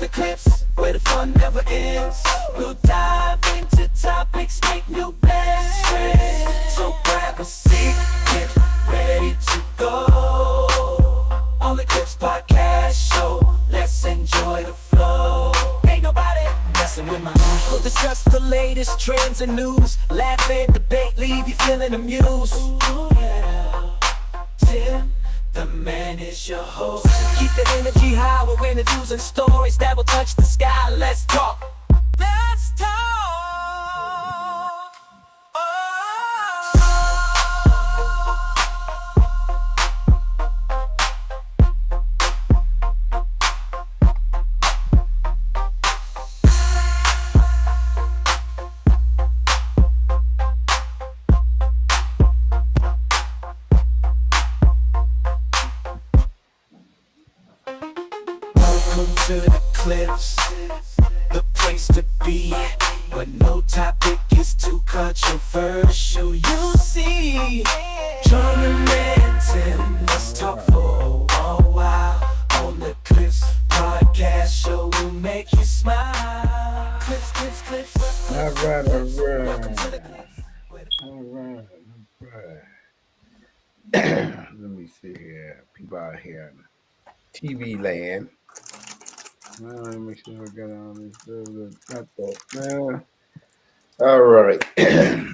the clips where the fun never ends. We'll dive into topics, make new best friends. So grab a seat, get ready to go. On the Clips Podcast Show, let's enjoy the flow. Ain't nobody messing with my mood. We'll discuss the latest trends and news. Laugh and debate, leave you feeling amused. Ooh, yeah. Tim, the man is your host. Keep the energy high, we're introducing stories that will touch the sky. Let's talk. Let's talk. Welcome to the Clips, the place to be, where no topic is too controversial. You'll see, join the man Tim, let's talk for a while. On the Clips Podcast Show, we'll make you smile. Clips, clips, clips. All right. Welcome to the Clips. All right. Let me see here. People out here in TV land. Let me make sure I got all this stuff. Man. All right.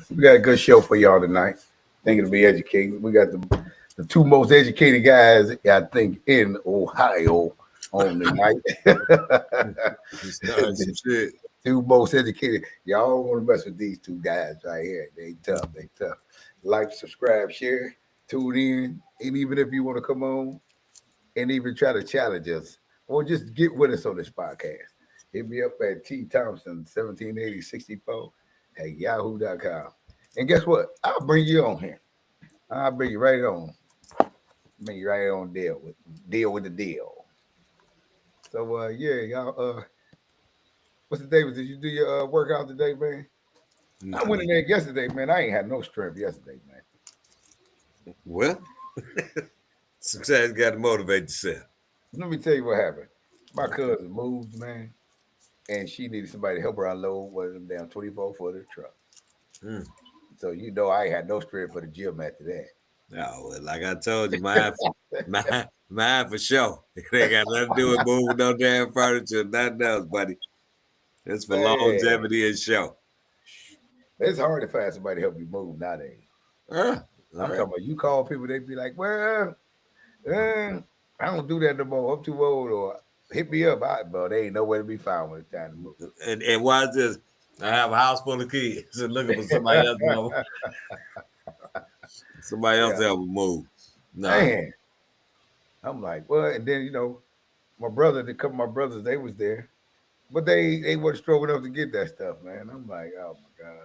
We got a good show for y'all tonight. I think it'll be educating. We got the two most educated guys, I think, in Ohio on tonight. Shit. Two most educated. Y'all don't want to mess with these two guys right here. They tough. Like, subscribe, share, tune in. And even if you want to come on and even try to challenge us, or just get with us on this podcast, hit me up at T Thompson 178064 at yahoo.com. And guess what? I'll bring you on here. I'll bring you right on. Bring you right on deal with the deal. So yeah, y'all. What's the day? Did you do your workout today, man? I went in there yesterday, man. I ain't had no strength yesterday, man. Well, sometimes you got to motivate yourself. Let me tell you what happened. My cousin moved, man, and she needed somebody to help her unload one of them damn 24-footer truck. So you know I ain't had no strength for the gym after that. No, well, like I told you, mine for sure. It ain't got nothing to do with moving no damn furniture, nothing else, buddy. It's for longevity and show. It's hard to find somebody to help you move nowadays. I'm talking about you call people, they be like, well, I don't do that no more. I'm too old, or hit me up. But they ain't nowhere to be found when it's time to move. And why is this? I have a house full of kids and looking for somebody else to help. Somebody else to help them move. No. Man. I'm like, well, and then my brother, a couple of my brothers, they was there, but they weren't strong enough to get that stuff, man. I'm like, oh my God,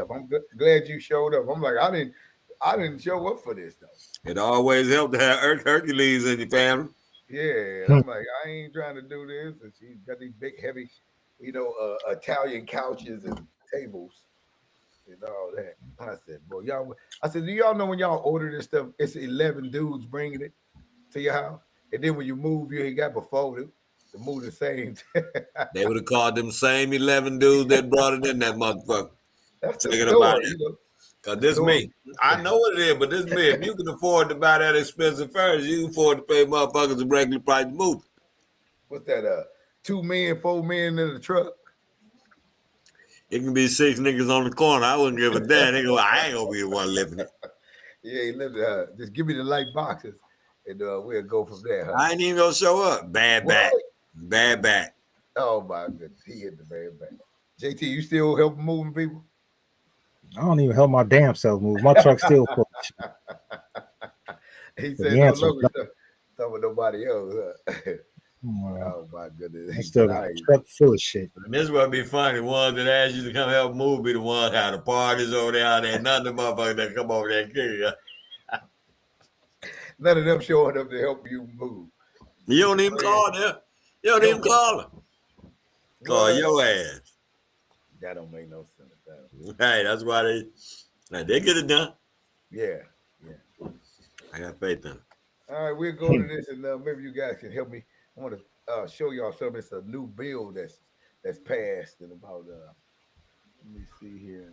I'm glad you showed up. I'm like, I didn't show up for this though. It always helped to have Hercules in your family. Yeah, I'm like, I ain't trying to do this. And she's got these big, heavy, Italian couches and tables and all that. I said, boy, do y'all know when y'all order this stuff, it's 11 dudes bringing it to your house? And then when you move, you ain't got before to move the same. They would have called them same 11 dudes that brought it in that motherfucker. That's thinking about it. Because this me. I know what it is, but this me. If you can afford to buy that expensive furniture, you can afford to pay motherfuckers a regular price to move. What's that? 2 men, 4 men in the truck? It can be 6 niggas on the corner. I wouldn't give a damn. They go, I ain't gonna be the one lifting it. Yeah, just give me the light boxes, and we'll go from there. Huh? I ain't even gonna show up. Bad back. Oh my goodness, he hit the bad back. JT, you still helping moving people? I don't even help my damn self move. My truck's still full. He said, "No, talking with nobody else." Oh my goodness, I still got a truck full of shit. This is what be funny. The ones that ask you to come help move be the ones how the parties over there. There ain't none of the motherfuckers that come over there and kill you. None of them showing up to help you move. You don't even call them. You don't even call them. Call your ass. That don't make no sense. Hey, that's why they get it done. Yeah. I got faith in it. All right, we'll go to this, and maybe you guys can help me. I want to show y'all something. It's a new bill that's passed in about let me see here.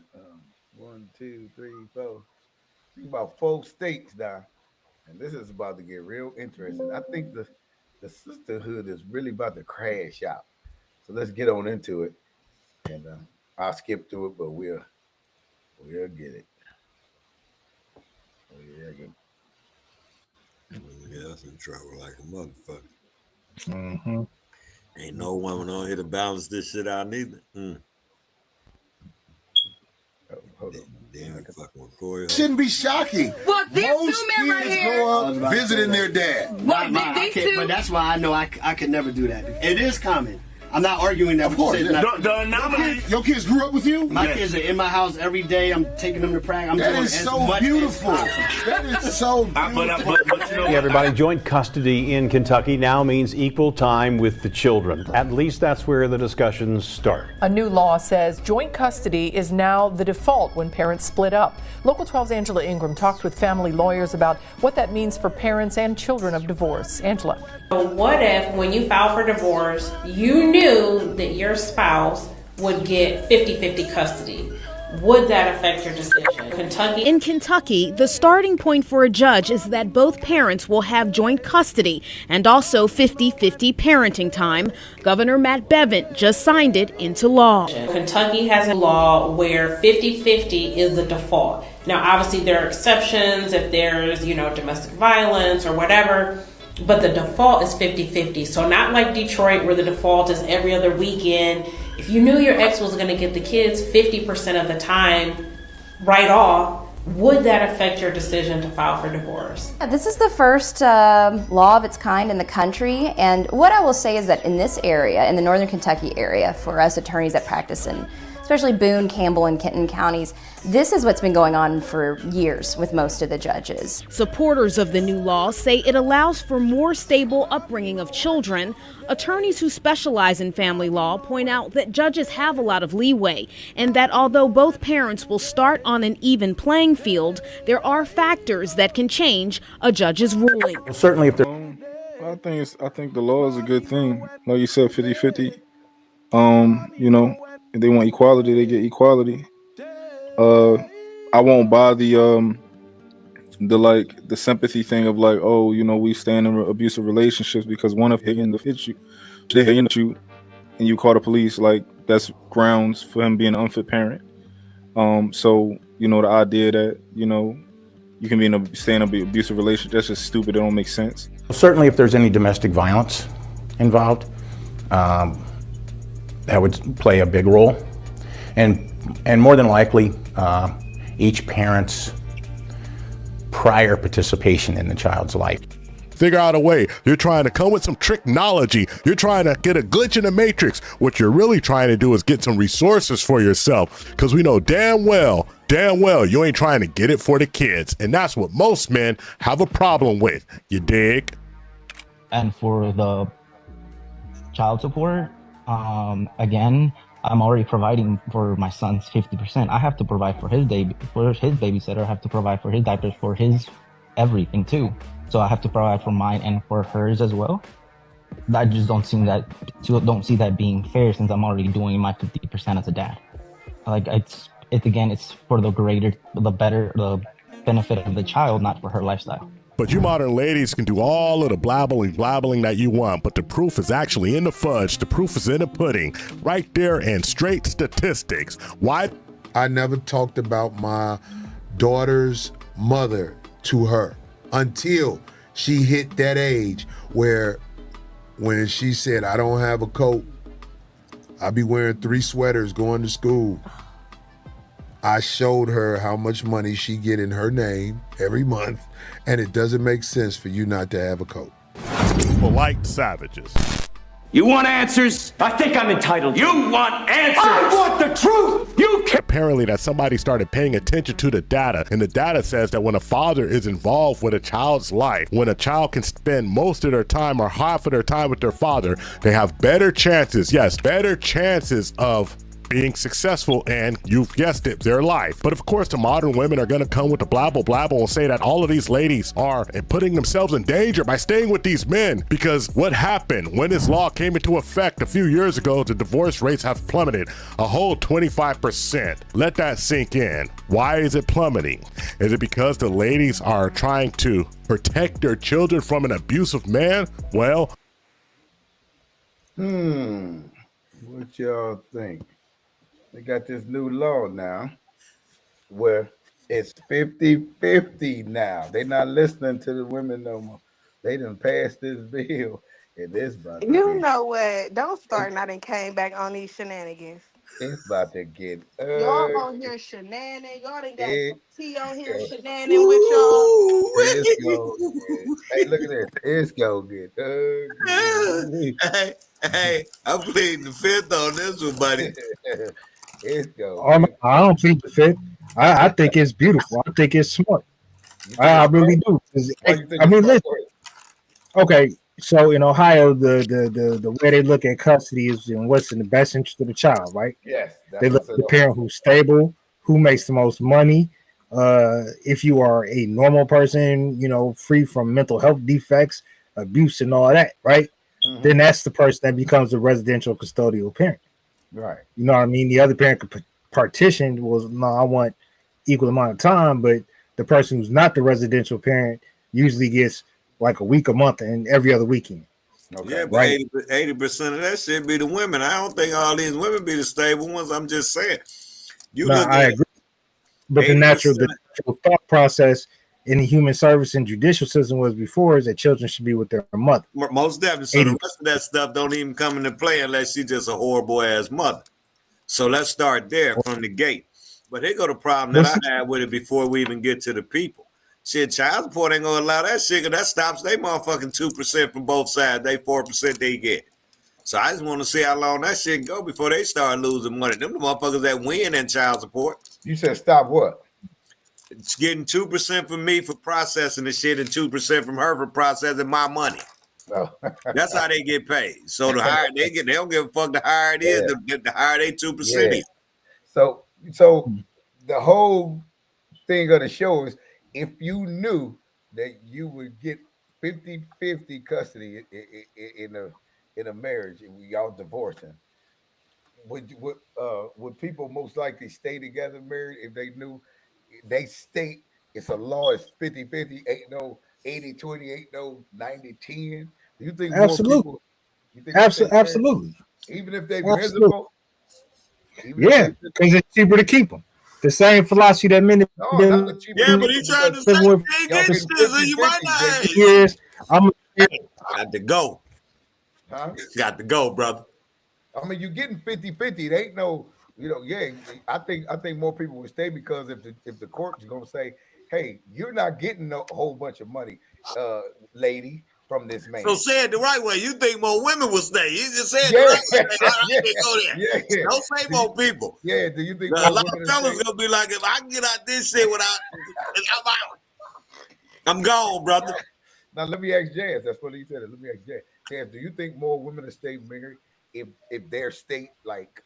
1, 2, 3, 4. I think about 4 states now. And this is about to get real interesting. I think the sisterhood is really about to crash out. So let's get on into it. And I'll skip through it, but we'll get it. We'll get it. Yeah, that's in trouble like a motherfucker. Mm-hmm. Ain't no woman on here to balance this shit out neither. Oh, hold on. Damn, fucking with Corey. Shouldn't be shocking. Well, these Most two men right kids here. grow up visiting their dad. Well, I these can't, two. but that's why I know I could never do that. It is common. I'm not arguing that. Of course, what you said. yeah. The anomaly. Your kids grew up with you? My kids are in my house every day. I'm taking them to practice. I'm That doing is as so much beautiful. as possible. That is so beautiful. But you know, Everybody, joint custody in Kentucky now means equal time with the children. At least that's where the discussions start. A new law says joint custody is now the default when parents split up. Local 12's Angela Ingram talked with family lawyers about what that means for parents and children of divorce. Angela. What if, when you filed for divorce, you knew that your spouse would get 50-50 custody? Would that affect your decision? Kentucky? In Kentucky, the starting point for a judge is that both parents will have joint custody and also 50-50 parenting time. Governor Matt Bevin just signed it into law. Kentucky has a law where 50-50 is the default. Now, obviously, there are exceptions if there's, domestic violence or whatever. But the default is 50-50. So not like Detroit where the default is every other weekend. If you knew your ex was going to get the kids 50% of the time right off, would that affect your decision to file for divorce? This is the first law of its kind in the country. And what I will say is that in this area, in the Northern Kentucky area, for us attorneys that practice in especially Boone, Campbell, and Kenton counties, this is what's been going on for years with most of the judges. Supporters of the new law say it allows for more stable upbringing of children. Attorneys who specialize in family law point out that judges have a lot of leeway and that although both parents will start on an even playing field, there are factors that can change a judge's ruling. Certainly if there I think the law is a good thing. Like you said, 50-50. If they want equality, they get equality. I won't buy the sympathy thing of like, we stand in abusive relationships because one of him hits you, they hit you, and you call the police. Like that's grounds for him being an unfit parent. So the idea that you can stay in an abusive relationship, that's just stupid. It don't make sense. Certainly if there's any domestic violence involved, that would play a big role, and more than likely, each parent's prior participation in the child's life. Figure out a way. You're trying to come with some technology. You're trying to get a glitch in the matrix. What you're really trying to do is get some resources for yourself, because we know damn well you ain't trying to get it for the kids, and that's what most men have a problem with. You dig? And for the child support, again, I'm already providing for my son's 50%. I have to provide for his babysitter. I have to provide for his diapers, for his everything too. So I have to provide for mine and for hers as well. I just don't see that being fair, since I'm already doing my 50% as a dad. Like it's for the benefit of the child, not for her lifestyle. But you modern ladies can do all of the blabbling that you want, but the proof is actually in the fudge. The proof is in the pudding, right there in straight statistics. Why? I never talked about my daughter's mother to her until she hit that age where when she said, I don't have a coat, I be wearing 3 sweaters going to school. I showed her how much money she get in her name every month, and it doesn't make sense for you not to have a coat. Polite savages. you want answers? I think I'm entitled. You want answers? I want the truth. Apparently that somebody started paying attention to the data, and the data says that when a father is involved with a child's life, when a child can spend most of their time or half of their time with their father, they have better chances, yes, better chances of being successful and, you've guessed it, their life. But of course, the modern women are going to come with the blabble blabble and say that all of these ladies are putting themselves in danger by staying with these men. Because what happened when this law came into effect a few years ago, the divorce rates have plummeted a whole 25%. Let that sink in. Why is it plummeting? Is it because the ladies are trying to protect their children from an abusive man? Well, what y'all think? They got this new law now where it's 50-50 now. They not listening to the women no more. They done passed this bill, and this about to You get, know what? Don't start and I done came back on these shenanigans. it's about to get Y'all on here shenanigans. Y'all done got it T on here go. shenanigans with y'all. It's go good. Hey, look at this. It's go good. Hey, I'm pleading the fifth on this one, buddy. It's go. I don't plead the fifth. I think it's beautiful. I think it's smart. I really do. I mean, listen. Okay, so in Ohio, the way they look at custody is what's in the best interest of the child, right? Yes. They look at the parent who's stable, who makes the most money. If you are a normal person, free from mental health defects, abuse, and all that, right? Then that's the person that becomes a residential custodial parent. Right. You know what I mean? The other parent could partition was, no, I want equal amount of time, but the person who's not the residential parent usually gets like a week, a month, and every other weekend. Okay. Yeah, but right. 80% of that shit be the women. I don't think all these women be the stable ones. I'm just saying. I agree. But the natural thought process in the human service and judicial system was before is that children should be with their mother. Most definitely. So the rest of that stuff don't even come into play unless she's just a horrible ass mother. So let's start there from the gate. But here go the problem that I had with it before we even get to the people. Shit, child support ain't gonna allow that shit, because that stops they motherfucking 2% from both sides. They 4% they get. So I just want to see how long that shit go before they start losing money. Them the motherfuckers that win in child support. You said stop what? It's getting 2% from me for processing the shit and 2% from her for processing my money. Oh. That's how they get paid. So the higher they get, they don't give a fuck the higher it is, the higher they 2% is. So the whole thing of the show is if you knew that you would get 50-50 custody in a marriage and y'all divorcing, would people most likely stay together married if they knew they state it's a law, it's 50-50, ain't no 80-20, ain't no 90-10? Do you think absolutely more people, absolutely, even if they're miserable? Yeah, because it's cheaper to keep them. The same philosophy that many but he's trying to say you might not. Years, got to go. Huh? Got to go, brother. I mean, you're getting 50-50. There ain't no, I think more people would stay, because if the court's gonna say, hey, you're not getting a whole bunch of money, lady, from this man. So say it the right way. You think more women will stay? You just said the right way. I can't go there. Yeah. Don't say more people. Yeah. Do you think a lot of fellas gonna be like, if I can get out this shit without, I'm out. I'm gone, brother. Now let me ask Jazz. That's what he said. Let me ask Jazz. Jazz, do you think more women will stay married if their state, like,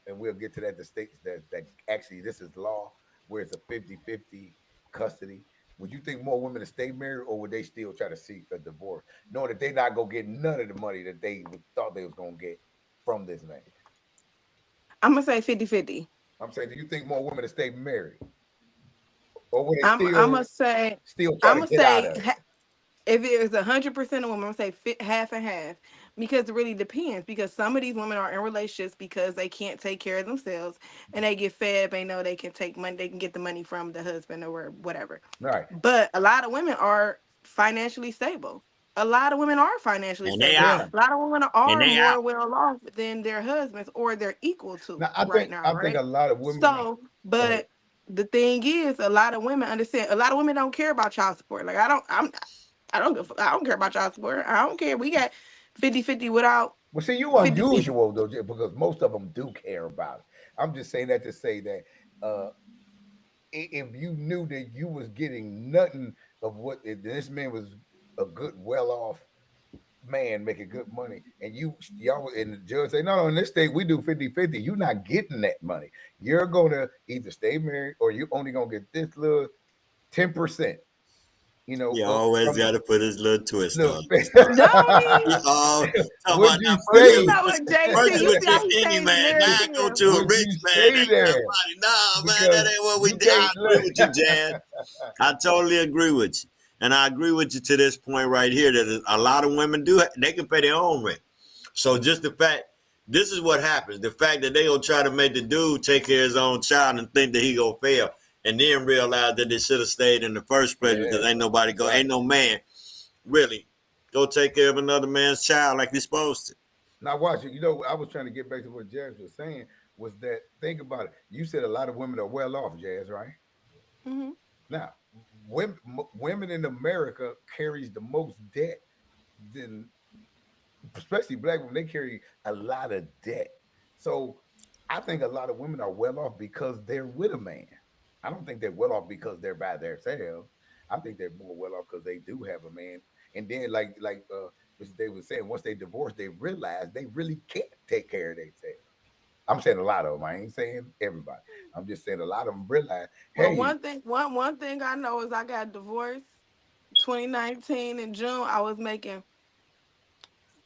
and we'll get to that, the states that actually this is law where it's a 50-50 custody? Would you think more women to stay married, or would they still try to seek a divorce, knowing that they're not gonna get none of the money that they thought they was gonna get from this man? I'm gonna say 50-50. I'm saying, do you think more women to stay married, or would they I'm gonna say still try to get out of it? If it was 100% of women, I'm gonna say half and half, because it really depends. Because some of these women are in relationships because they can't take care of themselves, and they get fed. They know they can take money, they can get the money from the husband or whatever. Right. But a lot of women are financially stable. A lot of women are financially stable. A lot of women are more well off than their husbands, or they're equal to. I think a lot of women. So, but the thing is, a lot of women understand. A lot of women don't care about child support. Like I don't care about child support. I don't care. We got 50-50 without. Well, see, you unusual though, because most of them do care about it. I'm just saying that to say that if you knew that you was getting nothing of what this man was a good, well-off man making good money, and y'all and the judge say, no, in this state we do 50-50. You're not getting that money. You're gonna either stay married or you're only gonna get this little 10%. You know, you always got to put his little twist on. Would you say First with this any man, now I go to a rich man. Ain't nobody. No, man, that ain't what we do. I agree with you, Jan. I totally agree with you. And I agree with you to this point right here that a lot of women they can pay their own rent. So just the fact, this is what happens. The fact that they gonna try to make the dude take care of his own child and think that he gonna fail, and then realize that they should have stayed in the first place because ain't no man really go take care of another man's child like he's supposed to. Now watch it. You know, I was trying to get back to what Jazz was saying, was that, think about it. You said a lot of women are well off, Jazz, right? Mm-hmm. Now, women in America carries the most debt than, especially black women. They carry a lot of debt. So I think a lot of women are well off because they're with a man. I don't think they're well off because they're by themselves. I think they're more well off because they do have a man. And then, like Mr. David was saying, once they divorce, they realize they really can't take care of themselves. I'm saying a lot of them. I ain't saying everybody. I'm just saying a lot of them realize. Hey, well, one thing I know is I got divorced 2019 in June. I was making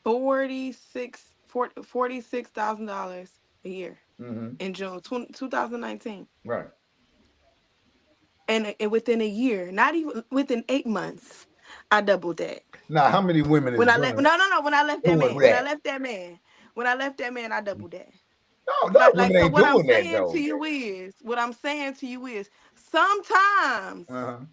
$46,000 a year in June 2019. Right. And within a year, not even within 8 months, I doubled that. Now, how many women? When I left that man, when I left that man, I doubled that. No, that women ain't doing that though. What I'm saying to you is, sometimes you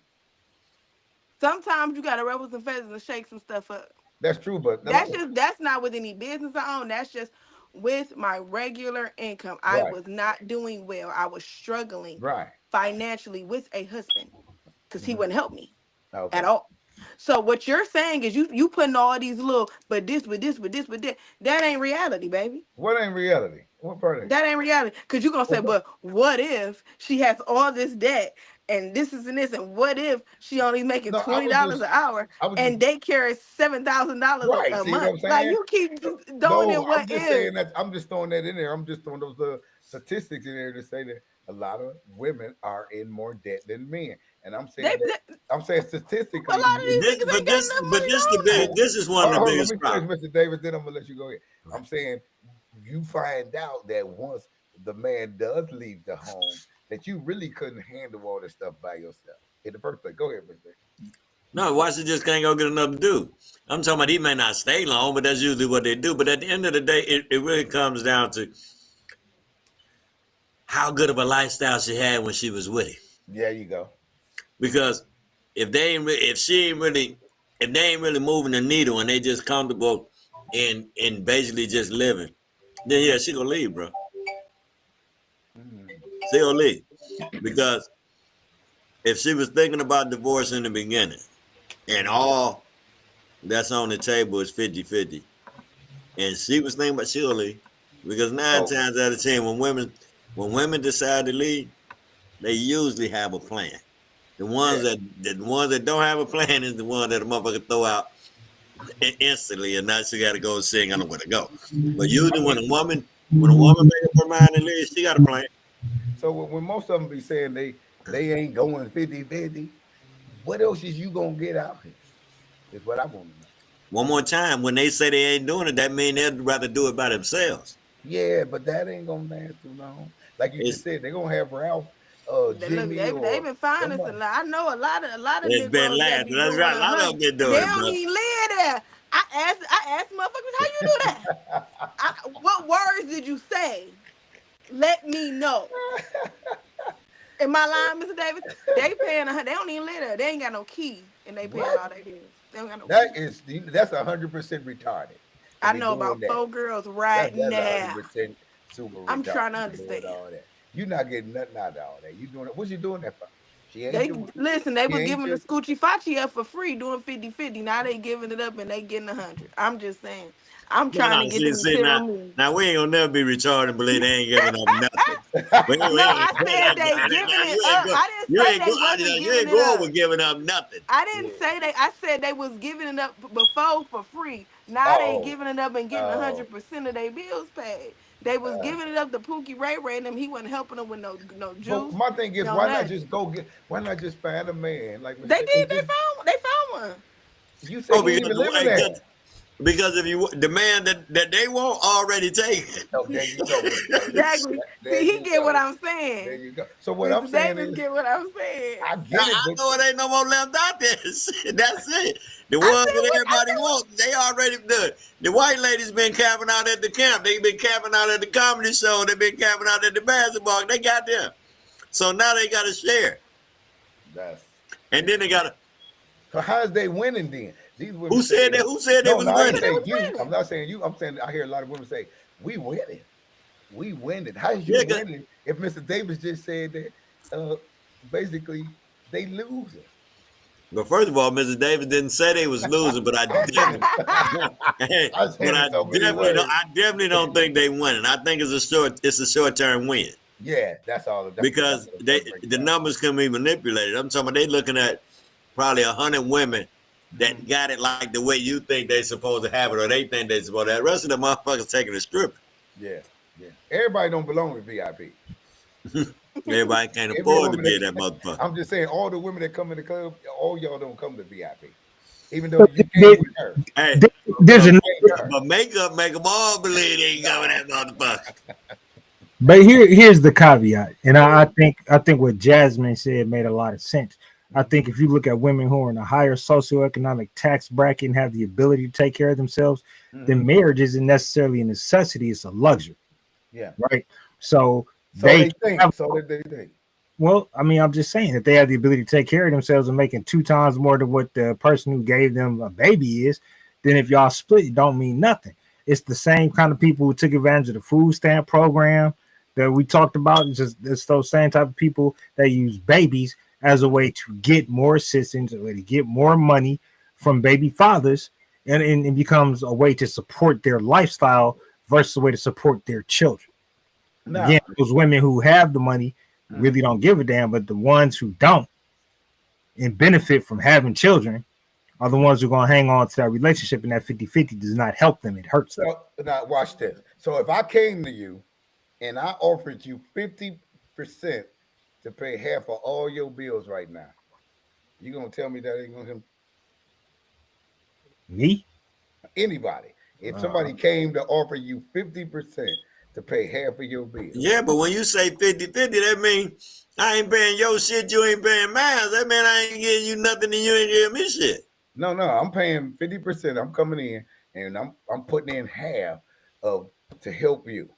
gotta rub some feathers and shake some stuff up. That's true, but that's not with any business I own. That's just with my regular income. I was not doing well. I was struggling financially with a husband because he wouldn't help me at all. So what you're saying is you putting all these little, but this with this with this with that. That ain't reality, baby. What ain't reality? What part of it? That ain't reality. Because you're gonna say, but what if she has all this debt and this is and this, and what if she only making $20 an hour and daycare is $7,000 a month? Like, you keep throwing in what if. I'm just throwing that in there. I'm just throwing those statistics in there to say that a lot of women are in more debt than men. And I'm saying I'm saying statistically. A lot of these this is one of the biggest problems. Mr. David, then I'm gonna let you go ahead. I'm saying you find out that once the man does leave the home, that you really couldn't handle all this stuff by yourself in the first place. Go ahead, Mr. David. No, why she just can't go get another dude? I'm talking about he may not stay long, but that's usually what they do. But at the end of the day, it really comes down to how good of a lifestyle she had when she was with him. There you go. Because if they ain't really moving the needle and they just comfortable in basically just living, then yeah, she gonna leave, bro. She gonna leave. Because if she was thinking about divorce in the beginning and all that's on the table is 50-50, and she was thinking about she'll leave. Because 9 times out of 10, when women decide to leave, they usually have a plan. The ones that don't have a plan is the one that a motherfucker throw out instantly, and now she got to go and sing. I don't know where to go. But usually, when a woman made up her mind and leave, she got a plan. So when most of them be saying they ain't going 50-50, what else is you gonna get out here? Is what I want to know. One more time, when they say they ain't doing it, that means they'd rather do it by themselves. Yeah, but that ain't gonna last too long. Like you just said, they're gonna have Ralph. Jimmy, they've been finding us a lot. I know a lot of it's been laughing. That's right. A lot of them been doing it. They don't even live there. I asked motherfuckers, how you do that? What words did you say? Let me know. Am I lying, Mr. Davis? They paying they don't even live there. They ain't got no key, and they paying all they bills. They don't got no key. That's 100% retarded. I know about 4 girls right now. 100% super retarded. I'm trying to understand. All that. You're not getting nothing out of all that. You doing it? What you doing that for? They was giving the Scoochie Fachi up for free doing 50-50. Now they giving it up and they getting 100. I'm just saying. I'm trying to get them to tell me. Now we ain't gonna never be retarded and believe they ain't giving up nothing. No, I said they giving it up. I didn't say they wasn't you giving ain't it going up. with giving up nothing. I didn't say they. I said they was giving it up before for free. Now they giving it up and getting 100% of their bills paid. They was giving it up to Pookie Ray and them. He wasn't helping them with no juice. But my thing is, no why not nothing. just go get? Why not just find a man like? They did. They found one. You said he even living there. Because if you the man that they want already taken. Okay, you go. Exactly. See, he get what I'm saying. There you go. So what I'm saying is, get what I'm saying. I get it. I know it ain't no more left out there. That's it. The ones that everybody wants, they already done. The white ladies been camping out at the camp. They been camping out at the comedy show. They been camping out at the basketball. They got them. So now they got to share. And then they got to. So how's they winning then? These women Who said that? Who said they was winning? I'm not saying you. I'm saying I hear a lot of women say, "We winning, we winning." How's you winning if Mr. Davis just said that? Basically, they losing. But first of all, Mrs. Davis didn't say they was losing, but I definitely don't think they winning. I think it's a short term win. Yeah, that's all. Because the numbers can be manipulated. I'm talking about they looking at probably 100 women that got it like the way you think they supposed to have it, or they think they supposed to have it. The rest of the motherfuckers taking a strip. Yeah. Everybody don't belong with VIP. Everybody can't afford to be that motherfucker. I'm just saying, all the women that come in the club, all y'all don't come to VIP. Even though you came with her. Hey, but makeup make them all believe they ain't coming that motherfucker. But here's the caveat, and I think what Jasmine said made a lot of sense. I think if you look at women who are in a higher socioeconomic tax bracket and have the ability to take care of themselves, then marriage isn't necessarily a necessity; it's a luxury. Yeah. Right. So they think. So they think. Well, I mean, I'm just saying that they have the ability to take care of themselves and making 2 times more than what the person who gave them a baby is. Then if y'all split, it don't mean nothing. It's the same kind of people who took advantage of the food stamp program that we talked about. It's those same type of people that use babies as a way to get more assistance, a way to get more money from baby fathers, and it becomes a way to support their lifestyle versus a way to support their children. No. Again, those women who have the money really don't give a damn, but the ones who don't and benefit from having children are the ones who are going to hang on to that relationship, and that 50-50 does not help them. It hurts them. So, now watch this. So if I came to you and I offered you 50% to pay half of all your bills right now, you gonna tell me that ain't gonna me? Anybody. If somebody came to offer you 50% to pay half of your bills. Yeah, but when you say 50-50, that means I ain't paying your shit, you ain't paying mine. That mean I ain't giving you nothing and you ain't giving me shit. No, I'm paying 50%. I'm coming in and I'm putting in half of to help you.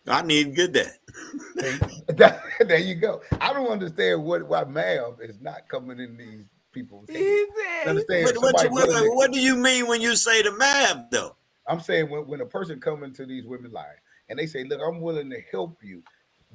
I need to get that. There you go. I don't understand why math is not coming in these people's heads. What do you mean when you say the math, though? I'm saying when a person comes into these women's lives and they say, look, I'm willing to help you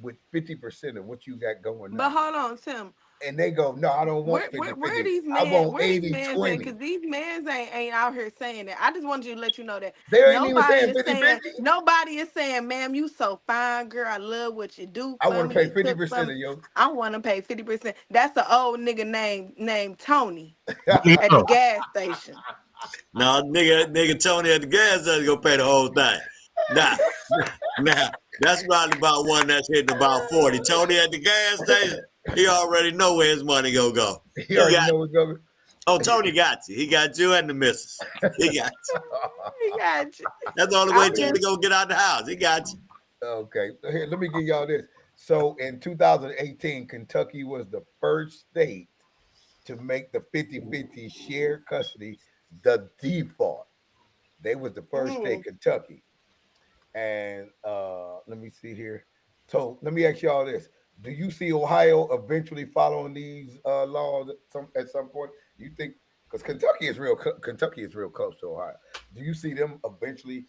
with 50% of what you got going on. But hold on, Tim. And they go, no, I don't want 50%. Where these men, I want 80-20. Because these men ain't out here saying that. I just wanted you to let you know that. They ain't even saying 50-50. Nobody is saying, ma'am, you so fine, girl. I love what you do. I want to pay 50% of your. I want to pay 50%. That's an old nigga named Tony at the gas station. No, nigga Tony at the gas station gonna pay the whole thing. Nah, that's probably about one that's hitting about 40. Tony at the gas station, he already know where his money gonna go. He already know where it's going. Oh, Tony got you. He got you and the missus. He got you. He got you. That's the only way Tony gonna get out the house. He got you. Okay, here, let me give y'all this. So in 2018, Kentucky was the first state to make the 50-50 shared custody the default. They was the first state, Kentucky. And let me see here. So let me ask y'all this. Do you see Ohio eventually following these laws at some point? You think, because Kentucky is real close to Ohio. Do you see them eventually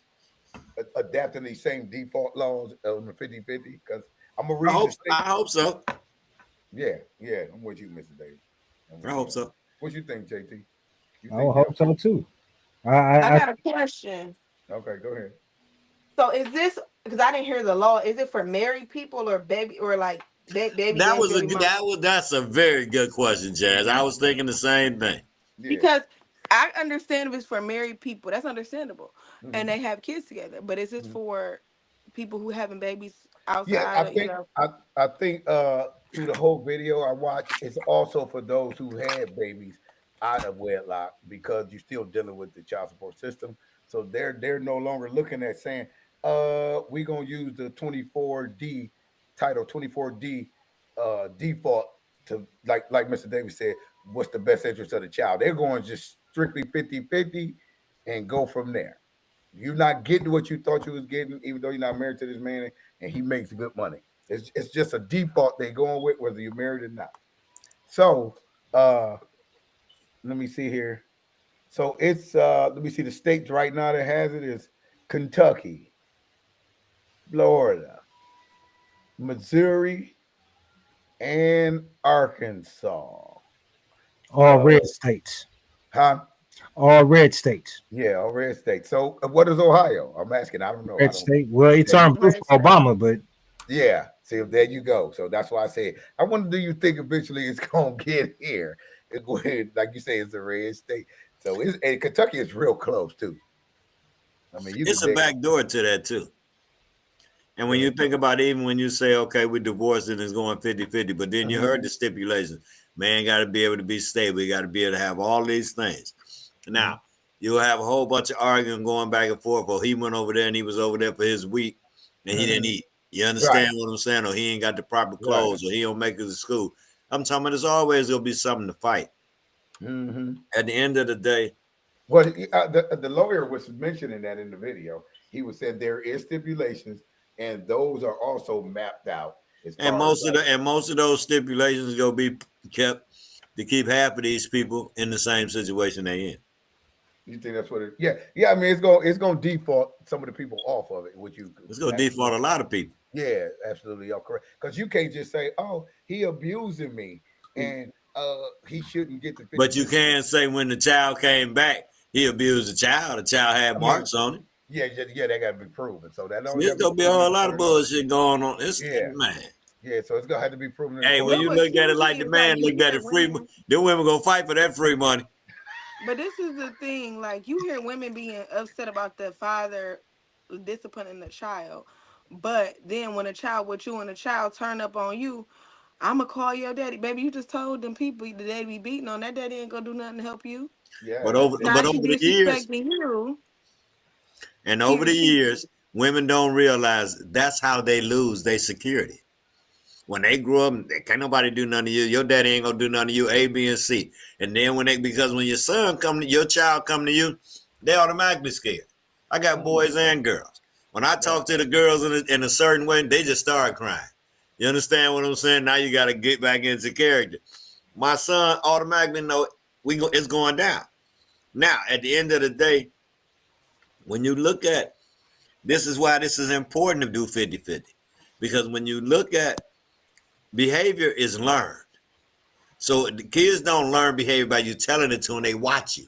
adapting these same default laws on the 50-50? Because I'm gonna read I hope so. Yeah, I'm with you, Mr. Davis. I hope so. What you think, JT? I hope so too. I got a question. Okay, go ahead. So is this, because I didn't hear the law, is it for married people or baby, or like baby That daddy, was a baby mama? that's a very good question, Jazz. I was thinking the same thing. Because I understand if it's for married people, that's understandable, Mhm. and they have kids together. But is this for people who having babies Yeah, outside of, I think through the whole video I watched, it's also for those who had babies out of wedlock because you're still dealing with the child support system. So they're no longer looking at saying, we're gonna use the 24D title 24D default to like Mr. Davis said, what's the best interest of the child? They're going just strictly 50-50 and go from there. You're not getting what you thought you was getting, even though you're not married to this man and he makes good money. It's just a default they're going with, whether you're married or not. So let me see here. So it's let me see the states right now that has it is Kentucky, Florida, Missouri, and Arkansas. All red states. Huh? All red states. Yeah, all red states. So what is Ohio? I'm asking. I don't know. Red state. Well, it turned blue for Obama, but yeah. See, there you go. So that's why I say, I wonder, do you think eventually it's gonna get here? It go ahead, like you say, it's a red state. So and Kentucky is real close too. I mean, It's a back door to that too. And when you think about it, even when you say, okay, we divorced and it's going 50-50, but then you heard the stipulations. Man got to be able to be stable. You got to be able to have all these things. Now, you'll have a whole bunch of arguing going back and forth. Well, he went over there and he was over there for his week and he didn't eat. You understand what I'm saying? Or he ain't got the proper clothes or he don't make it to school. I'm talking about there's always going to be something to fight. At the end of the day. Well, the lawyer was mentioning that in the video. He was saying there is stipulations, and those are also mapped out. And most of those stipulations gonna be kept to keep half of these people in the same situation they in. You think that's what it? Yeah. I mean, it's gonna default some of the people off of it. It's gonna default a lot of people. Yeah, absolutely, you're correct. Because you can't just say, "Oh, he abusing me," and he shouldn't get the. But you can say when the child came back, he abused the child. The child had marks on it. Yeah, that got to be proven. So that There's gonna be a whole lot of bullshit going on. It's man. Yeah, so it's gonna have to be proven. Hey, when you look at it like the man looked at it free, them women gonna fight for that free money. But this is the thing, like you hear women being upset about the father disciplining the child, but then when a child with you and a child turn up on you, I'ma call your daddy. Baby, you just told them people the daddy be beating on that daddy ain't gonna do nothing to help you. Yeah. But over the years, over the years, women don't realize that's how they lose their security. When they grew up, can't nobody do nothing to you. Your daddy ain't gonna do nothing to you. A, B, and C. And then because when your your child come to you, they automatically scared. I got boys and girls. When I talk to the girls in a certain way, they just start crying. You understand what I'm saying? Now you got to get back into character. My son automatically know it's going down. Now, at the end of the day, when you look at, this is why this is important to do 50-50. Because when you look at behavior is learned. So the kids don't learn behavior by you telling it to them, they watch you.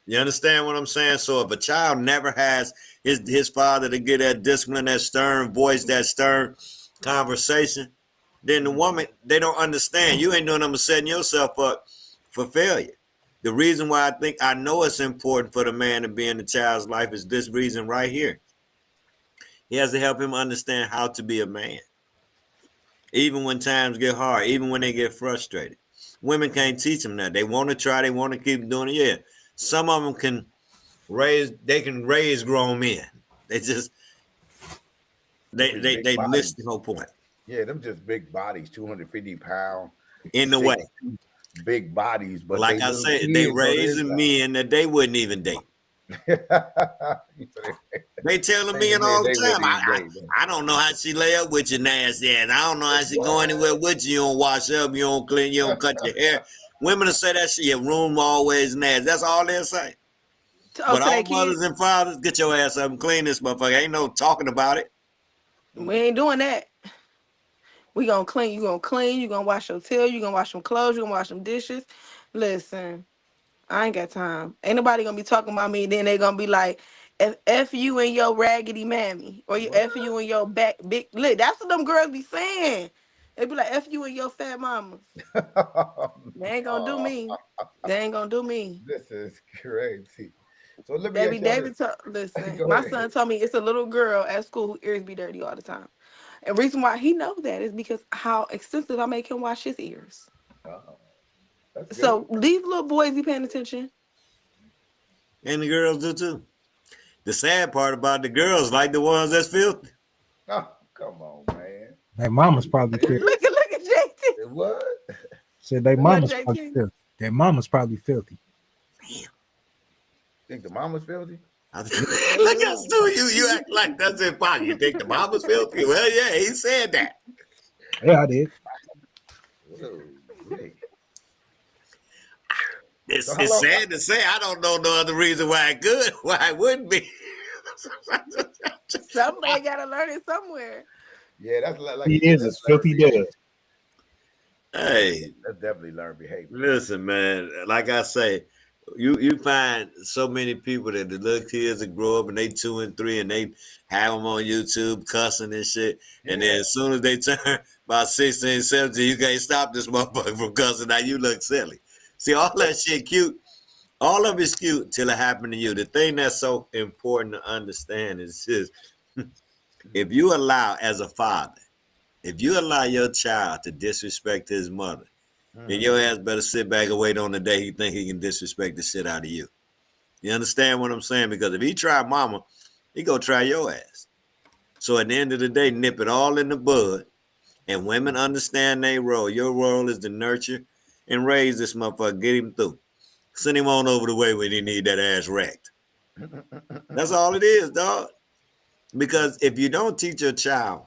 You understand what I'm saying? So if a child never has his father to get that discipline, that stern voice, that stern conversation, then the woman, they don't understand. You ain't doing nothing but setting yourself up for failure. The reason why I know it's important for the man to be in the child's life is this reason right here. He has to help him understand how to be a man. Even when times get hard, even when they get frustrated. Women can't teach them that. They want to try, they want to keep doing it. Yeah. Some of them can raise grown men. They just they miss the whole point. Yeah, them just big bodies, 250 pounds. In the way. Big bodies, but like I said, they raising men that they wouldn't even date. They telling me all the time. I don't know how she lay up with your nasty ass. I don't know how she go anywhere with you. You don't wash up, you don't clean, you don't cut your hair. Women will say that shit, your room always nasty. That's all they'll say. But all mothers and fathers, get your ass up and clean this motherfucker. Ain't no talking about it. We ain't doing that. We gonna clean. You gonna clean. You gonna wash your tail. You gonna wash some clothes. You gonna wash some dishes. Listen, I ain't got time. Ain't nobody gonna be talking about me. Then they gonna be like, F you and your raggedy mammy, or you F you and your back big. Look, that's what them girls be saying. They be like, F you and your fat mama. They ain't gonna do me. They ain't gonna do me. This is crazy. So let me Baby ask y'all David, listen, Go my ahead. son told me it's a little girl at school who ears be dirty all the time. And reason why he knows that is because how extensive I make him wash his ears. That's So good. these little boys be paying attention. And the girls do too. The sad part about the girls like the ones that's filthy. Oh, come on, man. Their mama's probably filthy. Look at JT. What? Said their mama's JT. probably filthy. Their mama's probably filthy. Think the mama's filthy? Look at Stu, you act like that's in pocket. You think the mama's filthy? Well, yeah, he said that. Yeah, I did. It's, So how it's long- sad to say. I don't know no other reason why it could, why it wouldn't be. Somebody gotta learn it somewhere. Yeah, that's like He is as filthy dead. Hey, that's definitely learned behavior. listen, man. Like I say, you find so many people that the little kids that grow up and they 2 and 3 and they have them on YouTube cussing and shit. And then as soon as they turn about 16, 17, you can't stop this motherfucker from cussing. Now you look silly. See, all that shit cute. All of it's cute till it happened to you. The thing that's so important to understand is just if you allow, as a father, if you allow your child to disrespect his mother, then your ass better sit back and wait on the day he think he can disrespect the shit out of you. You understand what I'm saying? Because if he try mama, he gonna try your ass. So at the end of the day, nip it all in the bud. And women understand their role. Your role is to nurture and raise this motherfucker, get him through. Send him on over the way when he need that ass wrecked. That's all it is, dog. Because if you don't teach your child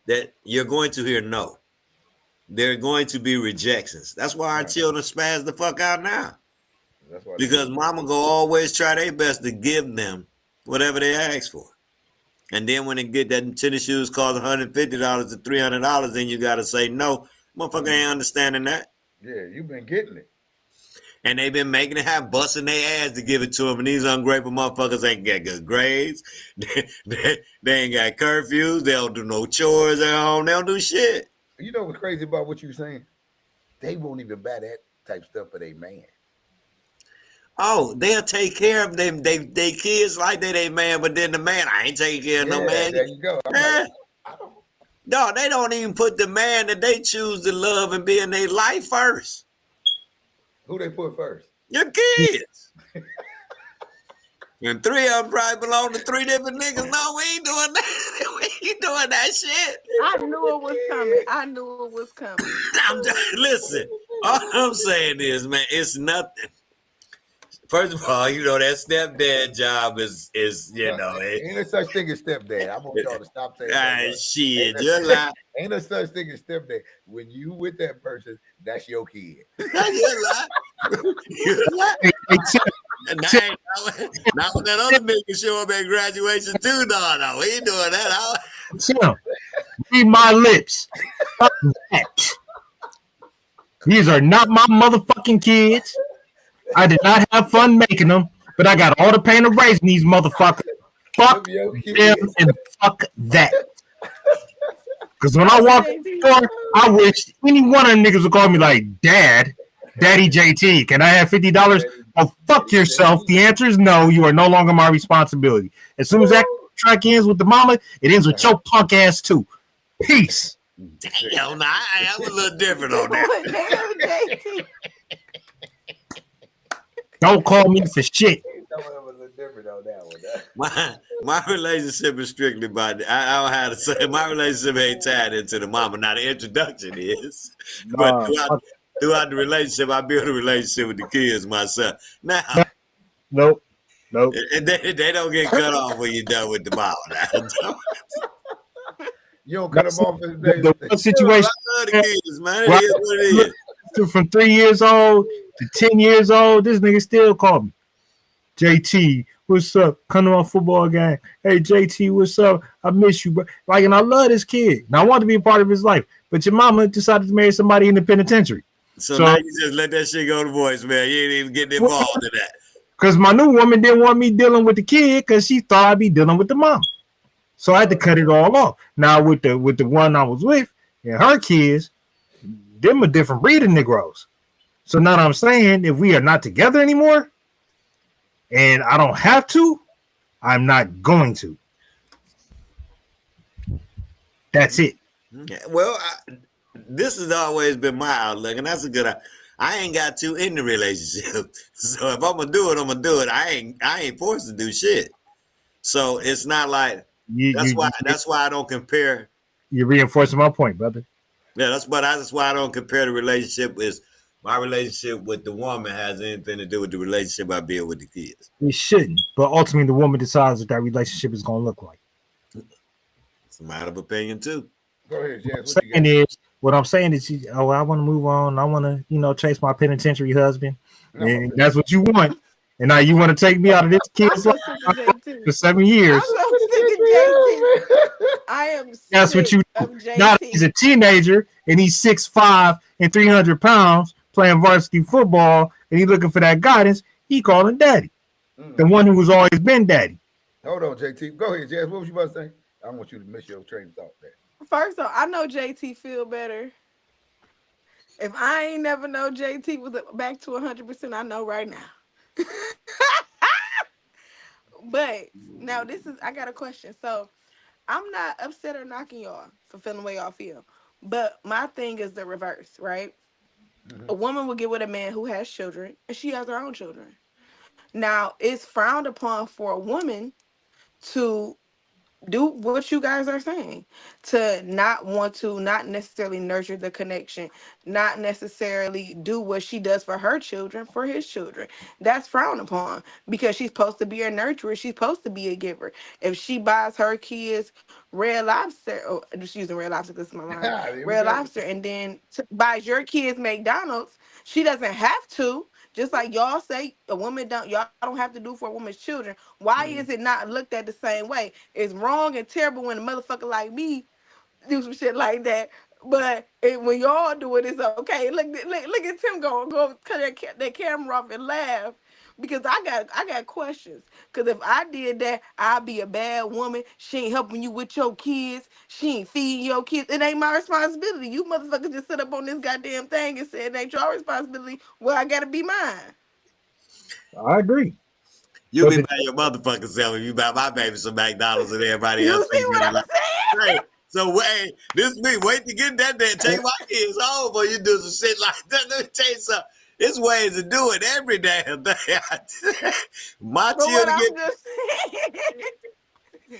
that you're going to hear no, there are going to be rejections. That's why our children spaz the fuck out now. That's why Because mama go always try their best to give them whatever they ask for. And then when they get that tennis shoes cost $150 to $300, then you got to say no. Motherfucker ain't understanding that. Yeah, you've been getting it. And they've been making it have busting their ass to give it to them. And these ungrateful motherfuckers ain't got good grades. They ain't got curfews. They don't do no chores at home. They don't do shit. You know what's crazy about what you're saying? They won't even buy that type stuff for their man. Oh, they'll take care of them. They kids like they man, but then the man, I ain't taking care of no man. There you go. No, they don't even put the man that they choose to love and be in their life first. Who they put first? Your kids. And 3 of them probably belong to 3 different niggas. No, we ain't doing that. We ain't doing that shit. I knew it was coming. I knew it was coming. Listen, all I'm saying is, man, it's nothing. First of all, you know, that stepdad job is you know. Ain't no such thing as stepdad. I want y'all to stop saying that. Shit, you're lying. Ain't no such thing as stepdad. When you with that person, that's your kid. You're lying. You're lying. Not when that other nigga show up at graduation too, no, we ain't doing that. Tim, read my lips. Fuck that. These are not my motherfucking kids. I did not have fun making them, but I got all the pain of raising these motherfuckers. Fuck them and fuck that. Because when I walk in the door, I wish any one of them niggas would call me like, Daddy JT, can I have $50? Oh, fuck yourself. The answer is no. You are no longer my responsibility. As soon as that track ends with the mama, it ends with your punk ass too. Peace. Damn, I'm a little different on that. Don't call me for shit. My relationship is strictly by I don't have to say my relationship ain't tied into the mama. Now the introduction is, but throughout the relationship, I build a relationship with the kids myself. Now, nope. And they don't get cut off when you're done with the mama. You don't cut them off. The situation. I love the kids, man. It is what it is. From 3 years old to 10 years old, this nigga still call me. JT, what's up? Come to my football game. Hey, JT, what's up? I miss you, bro. Like, and I love this kid. And I want to be a part of his life. But your mama decided to marry somebody in the penitentiary. So now you just let that shit go to voice, man. You ain't even getting involved in that. Because my new woman didn't want me dealing with the kid because she thought I'd be dealing with the mom. So I had to cut it all off. Now with the one I was with and her kids, them a different breed of Negroes. So now I'm saying if we are not together anymore and I don't have to, I'm not going to. That's it. Yeah, well, this has always been my outlook, and that's a good. I ain't got to in the relationship, so if I'm gonna do it, I'm gonna do it. I ain't forced to do shit. So it's not like that's why I don't compare. You're reinforcing my point, brother. Yeah, that's why I don't compare the relationship. Is my relationship with the woman has anything to do with the relationship I build with the kids? It shouldn't, but ultimately the woman decides what that relationship is going to look like. It's a matter of opinion too. Go ahead, Jazz. What I'm saying is, I want to move on. I want to, chase my penitentiary husband, and that's what you want. And now you want to take me out of this kid's life for 7 years. I am. That's what you do. Now he's a teenager and he's 6'5" and 300 pounds playing varsity football, and he's looking for that guidance. He calling daddy, the one who has always been daddy. Hold on, JT. Go ahead, Jazz. What was you about to say? I don't want you to miss your train of thought there. First off, I know JT feel better. If I ain't never know JT was back to 100%, I know right now. But now I got a question. So I'm not upset or knocking y'all for feeling the way y'all feel. But my thing is the reverse, right? A woman will get with a man who has children, and she has her own children. Now, it's frowned upon for a woman to do what you guys are saying, to not necessarily nurture the connection, not necessarily do what she does for her children, for his children. That's frowned upon because she's supposed to be a nurturer. She's supposed to be a giver. If she buys her kids Red Lobster, just using Red Lobster, this is my mind, Red Lobster, and then buys your kids McDonald's, she doesn't have to. Just like y'all say, y'all don't have to do for a woman's children. Why is it not looked at the same way? It's wrong and terrible when a motherfucker like me do some shit like that. But when y'all do it, it's okay. Look at Tim go cut that camera off and laugh. Because I got questions. Because if I did that, I'd be a bad woman. She ain't helping you with your kids. She ain't feeding your kids. It ain't my responsibility. You motherfuckers just sit up on this goddamn thing and say it ain't your responsibility. Well, I gotta be mine. I agree. You be by your motherfucking self if you buy my baby some McDonald's and everybody else. You see what I'm saying? So wait to get that there. Take my kids home, but you do some shit like that. Let me tell you something. There's ways to do it every damn day. My children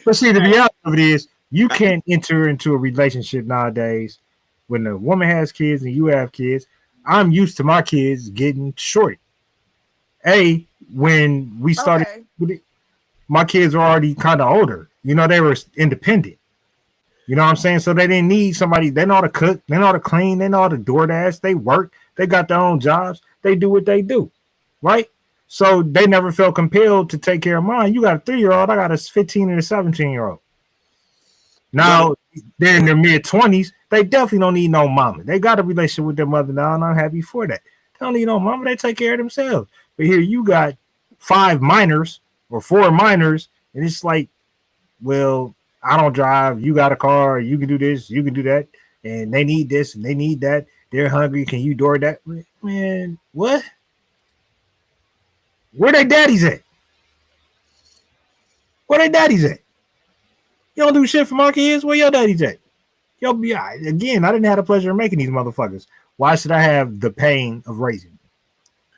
But see, the reality of it is, you can't enter into a relationship nowadays when a woman has kids and you have kids. I'm used to my kids getting short. When we started, my kids were already kind of older. They were independent. You know what I'm saying? So they didn't need somebody. They know how to cook. They know how to clean. They know how to DoorDash. They work. They got their own jobs. They do what they do, right? So they never felt compelled to take care of mine. You got a 3-year-old. I got a 15 and a 17-year-old. Now they're in their mid-20s. They definitely don't need no mama. They got a relationship with their mother now, and I'm happy for that. They don't need no mama. They take care of themselves. But here you got 5 minors or 4 minors, and it's like, well, I don't drive. You got a car. You can do this. You can do that. And they need this and they need that. They're hungry. Can you door that? Man, what? Where they daddies at? Where they daddies at? You don't do shit for my kids? Where your daddies at? Again, I didn't have the pleasure of making these motherfuckers. Why should I have the pain of raising them?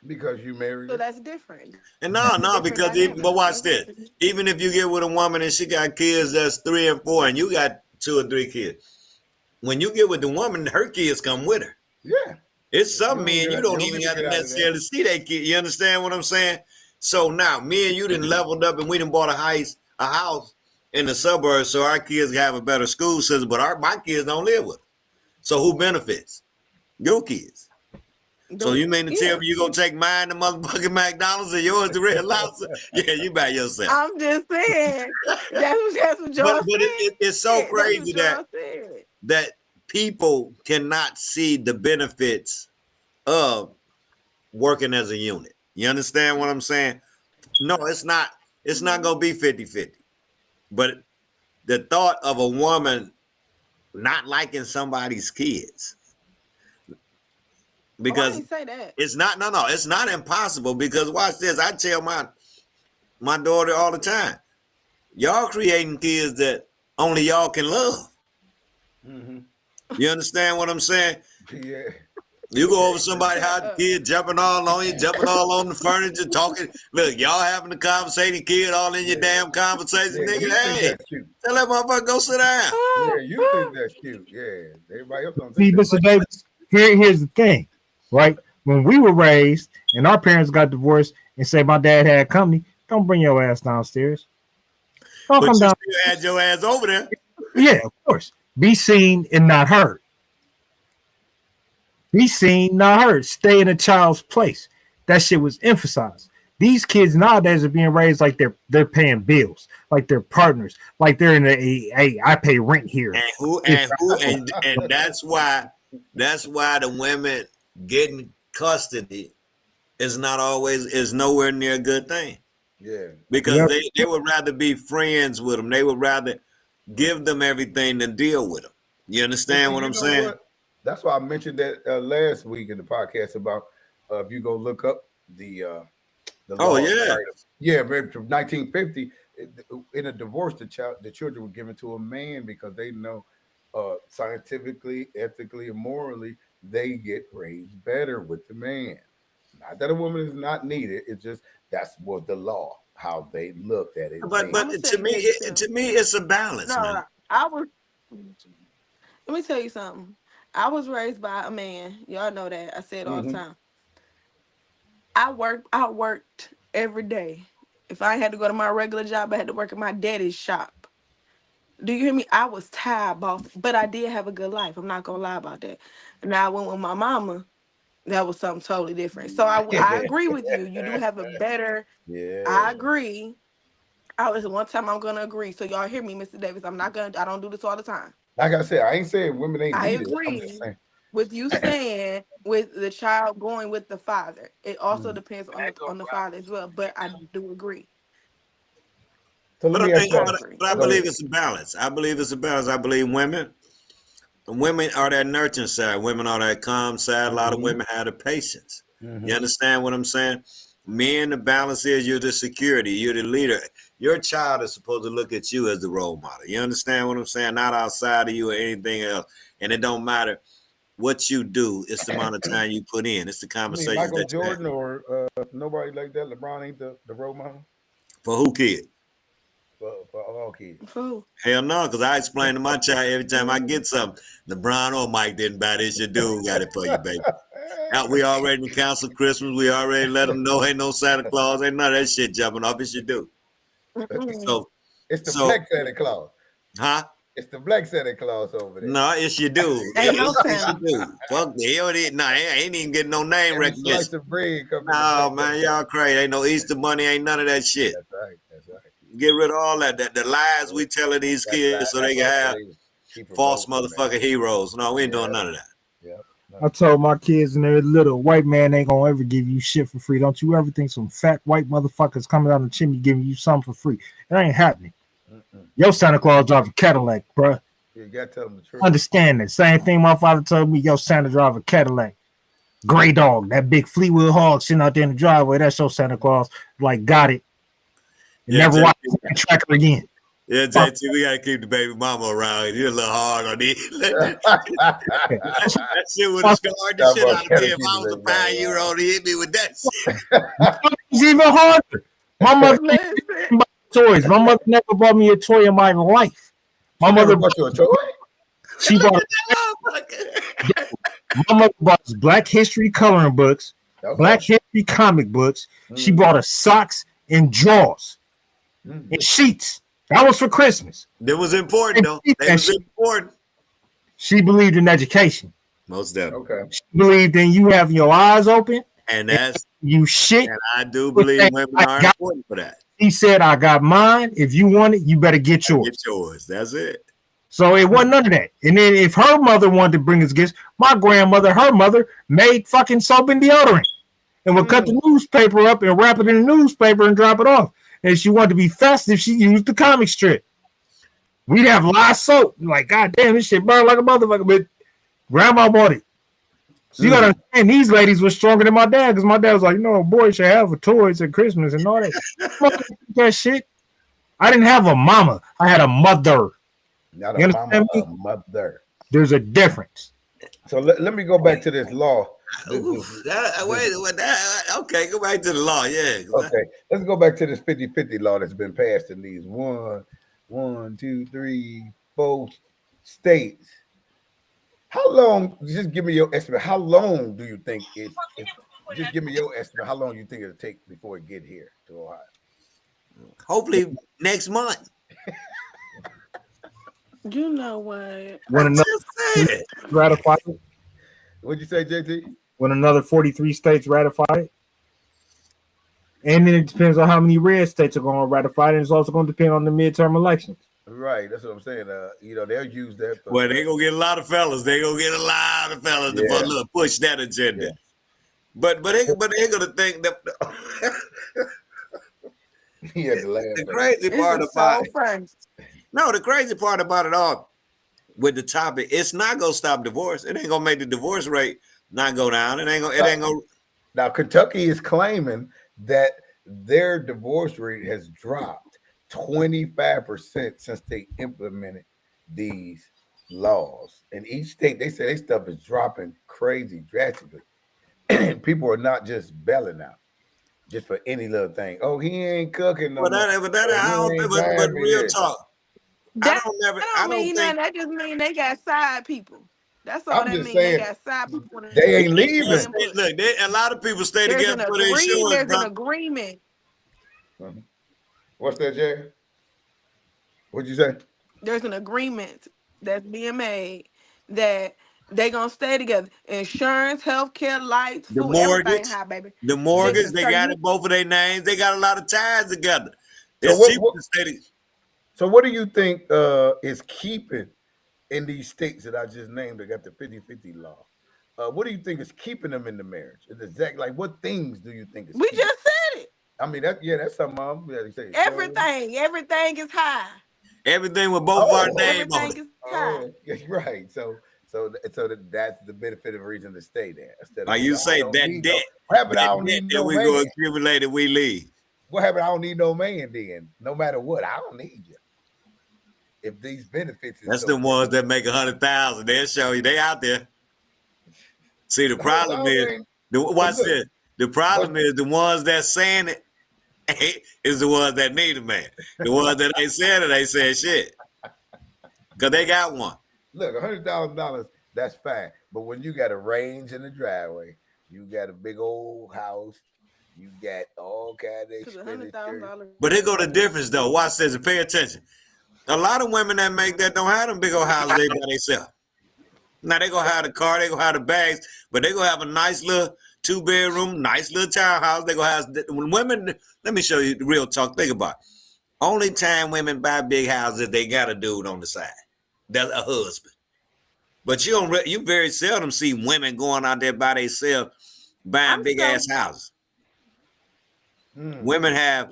Because you married. So that's different. And but watch this. Even if you get with a woman and she got kids that's 3 and 4, and you got 2 or 3 kids, when you get with the woman, her kids come with her. Yeah. It's some men you don't even have to necessarily see that kid. You understand what I'm saying? So now me and you done leveled up and we done bought a house in the suburbs so our kids have a better school system, but my kids don't live with them. So who benefits? Your kids. So you mean to tell me you gonna take mine to motherfucking McDonald's and yours to Red Lobster? Yeah, you by yourself. I'm just saying. That's what y'all but it's so crazy that people cannot see the benefits of working as a unit. You understand what I'm saying? No, it's not. It's not gonna be 50-50. But the thought of a woman not liking somebody's kids, because I didn't say that. it's not. No, it's not impossible. Because watch this. I tell my daughter all the time, y'all creating kids that only y'all can love. You understand what I'm saying? Yeah. You go over somebody's house, kid jumping all on you, jumping all on the furniture, talking. Look, y'all having a conversation, kid all in your damn conversation, Yeah, nigga. you think Hey, that's cute. tell that motherfucker go sit down. Yeah, you think that's cute. Yeah. Everybody else don't See, think that's Mr. Davis, here's the thing, right? When we were raised and our parents got divorced and say my dad had company, don't bring your ass downstairs. Don't But come you down. still had your ass over there. Yeah, of course. Be seen and not heard. Be seen, not heard. Stay in a child's place. That shit was emphasized. These kids nowadays are being raised like they're paying bills, like they're partners, like they're in I pay rent here. And that's why the women getting custody is nowhere near a good thing. Yeah. Because they would rather be friends with them. They would rather give them everything than deal with them. You understand what I'm saying? What? That's why I mentioned that last week in the podcast about if you go look up the law, yeah, maybe from 1950 in a divorce, the children were given to a man because they know scientifically, ethically, and morally they get raised better with the man. Not that a woman is not needed. It's just that's what the law, how they looked at it. But to me, it's a balance, man. Let me tell you something. I was raised by a man. Y'all know that. I say it all the time. I worked every day. If I had to go to my regular job, I had to work at my daddy's shop. Do you hear me? I was tired, boss, but I did have a good life. I'm not gonna lie about that. And I went with my mama. That was something totally different. So I agree with you. You do have a better. Yeah. I agree. One time I'm gonna agree. So y'all hear me, Mr. Davis. I don't do this all the time. Like I said, I ain't saying women ain't I needed. agree I'm just saying. with you saying with the child going with the father. It also depends on the father as well. But I do agree. So But I believe it's a balance. I believe it's a balance. I believe women are that nurturing side. Women are that calm side. A lot of women have the patience. You understand what I'm saying? Men, the balance is you're the security. You're the leader. Your child is supposed to look at you as the role model. You understand what I'm saying? Not outside of you or anything else. And it don't matter what you do. It's the amount of time you put in. It's the conversation. Michael Jordan or nobody like that. LeBron ain't the role model for who, kid? For all kids. Hell no, because I explain to my child every time I get something. LeBron or Mike didn't buy this. Your dude got it for you, baby. Now, we already canceled Christmas. We already let them know ain't no Santa Claus. Ain't none of that shit jumping off. It's your dude. So it's the black Santa Claus. Huh? It's the black Santa Claus over there. No, it's your dude. Ain't no it's your dude. Fuck the hell, ain't even getting no name recognition. No, man, y'all crazy. Ain't no Easter money. Ain't none of that shit. That's right. Get rid of all that. The lies we telling these kids so they can have false motherfucking heroes. No, we ain't doing none of that. I told my kids when they're little, white man ain't gonna ever give you shit for free. Don't you ever think some fat white motherfuckers coming down the chimney giving you something for free. It ain't happening. Yo, Santa Claus drive a Cadillac, bruh. You gotta tell them the truth. Understand that. Same thing my father told me, yo, Santa drive a Cadillac. Gray dog, that big Fleetwood hog sitting out there in the driveway. That's your Santa Claus. Like, got it. Never watch that tracker again. Yeah, JT, we gotta keep the baby mama around. You're a little hard on it. That shit would have scarred the shit out of me if I was a 5-year-old. He hit me with that shit. It's even harder. My mother never bought toys. My mother never bought me a toy in my life. My mother bought you a toy. She bought. My mother bought us Black History coloring books, Black History comic books. She bought us socks and drawers and sheets. That was for Christmas. That was important, though. That was important. She believed in education. Most definitely. Okay. She believed in you having your eyes open. And that's you shit. And I do believe women are important for that. He said, I got mine. If you want it, you better get yours. Get yours. That's it. So it wasn't none of that. And then if her mother wanted to bring us gifts, my grandmother, her mother, made fucking soap and deodorant. and would cut the newspaper up and wrap it in the newspaper and drop it off. And if she wanted to be festive, she used the comic strip. We'd have live soap. Like, God damn, this shit burned like a motherfucker. But grandma bought it. So you gotta understand, these ladies were stronger than my dad, because my dad was like, no, boy should have toys at Christmas and all that. That shit. I didn't have a mama. I had a mother. Not You a mama, understand me? a mother. There's a difference. So let me go back to this law. Okay, go back to the law. Yeah. Okay, let's go back to this 50-50 law that's been passed in these 1, 2, 3, 4 states. How long? Just give me your estimate. How long do you think it? Just give me your estimate. How long you think it'll take before it get here to Ohio? Hopefully next month. You know what? When another ratify it, What'd you say, JT? when another 43 states ratify it. And then it depends on how many red states are going to ratify it. And it's also going to depend on the midterm elections. Right, that's what I'm saying. They'll use that. For, Well, they gonna get a lot of fellas. They gonna get a lot of fellas to push that agenda. Yeah. But they gonna think that he had to laugh. the crazy part about it. No, the crazy part about it all with the topic, it's not gonna stop divorce. It ain't gonna make the divorce rate not go down. It ain't gonna. Now Kentucky is claiming that their divorce rate has dropped 25% since they implemented these laws. In each state, they say their stuff is dropping crazy drastically. People are not just belling out just for any little thing. Oh, he ain't cooking no more. But real talk. That don't mean nothing. That just mean they got side people. That's all that means. They got side people. They ain't leaving. Look, a lot of people stay together for their insurance. There's an agreement. What's that, Jay? What'd you say? There's an agreement that's being made that they gonna stay together. Insurance, healthcare, lights, The food, mortgage, everything high, baby. the mortgage, they got it both of their names. They got a lot of ties together. It's cheaper to stay together. So what do you think is keeping in these states that I just named that got the 50-50 law? What do you think is keeping them in the marriage? It's exactly like what things do you think is We keeping just said it. I mean that's something they say. Everything is high. Everything with both our names on Everything it. is high. Right. So that's the benefit of reason to stay there. Instead of Like you say, that debt. What happened? I don't need that no we man. go accumulate and we leave. What happened? I don't need no man then. No matter what, I don't need you. If these benefits, That's the ones that make 100,000. They'll show you they out there. See, the problem is watch this. The problem is the ones that saying it is the ones that need a man. The ones that ain't saying it, ain't saying shit. Cause they got one. Look, $100,000, that's fine. But when you got a range in the driveway, you got a big old house, you got all kind of expenditures. But here go the difference though. Watch this and pay attention. A lot of women that make that don't have them big old houses they by themselves. Now they gonna have the car, they gonna have the bags, but they gonna have a nice little 2-bedroom, nice little townhouse. They gonna have when women. Let me show you the real talk. Think about it. Only time women buy big houses, they got a dude on the side. That's a husband. But you very seldom see women going out there by themselves buying big ass houses. Women have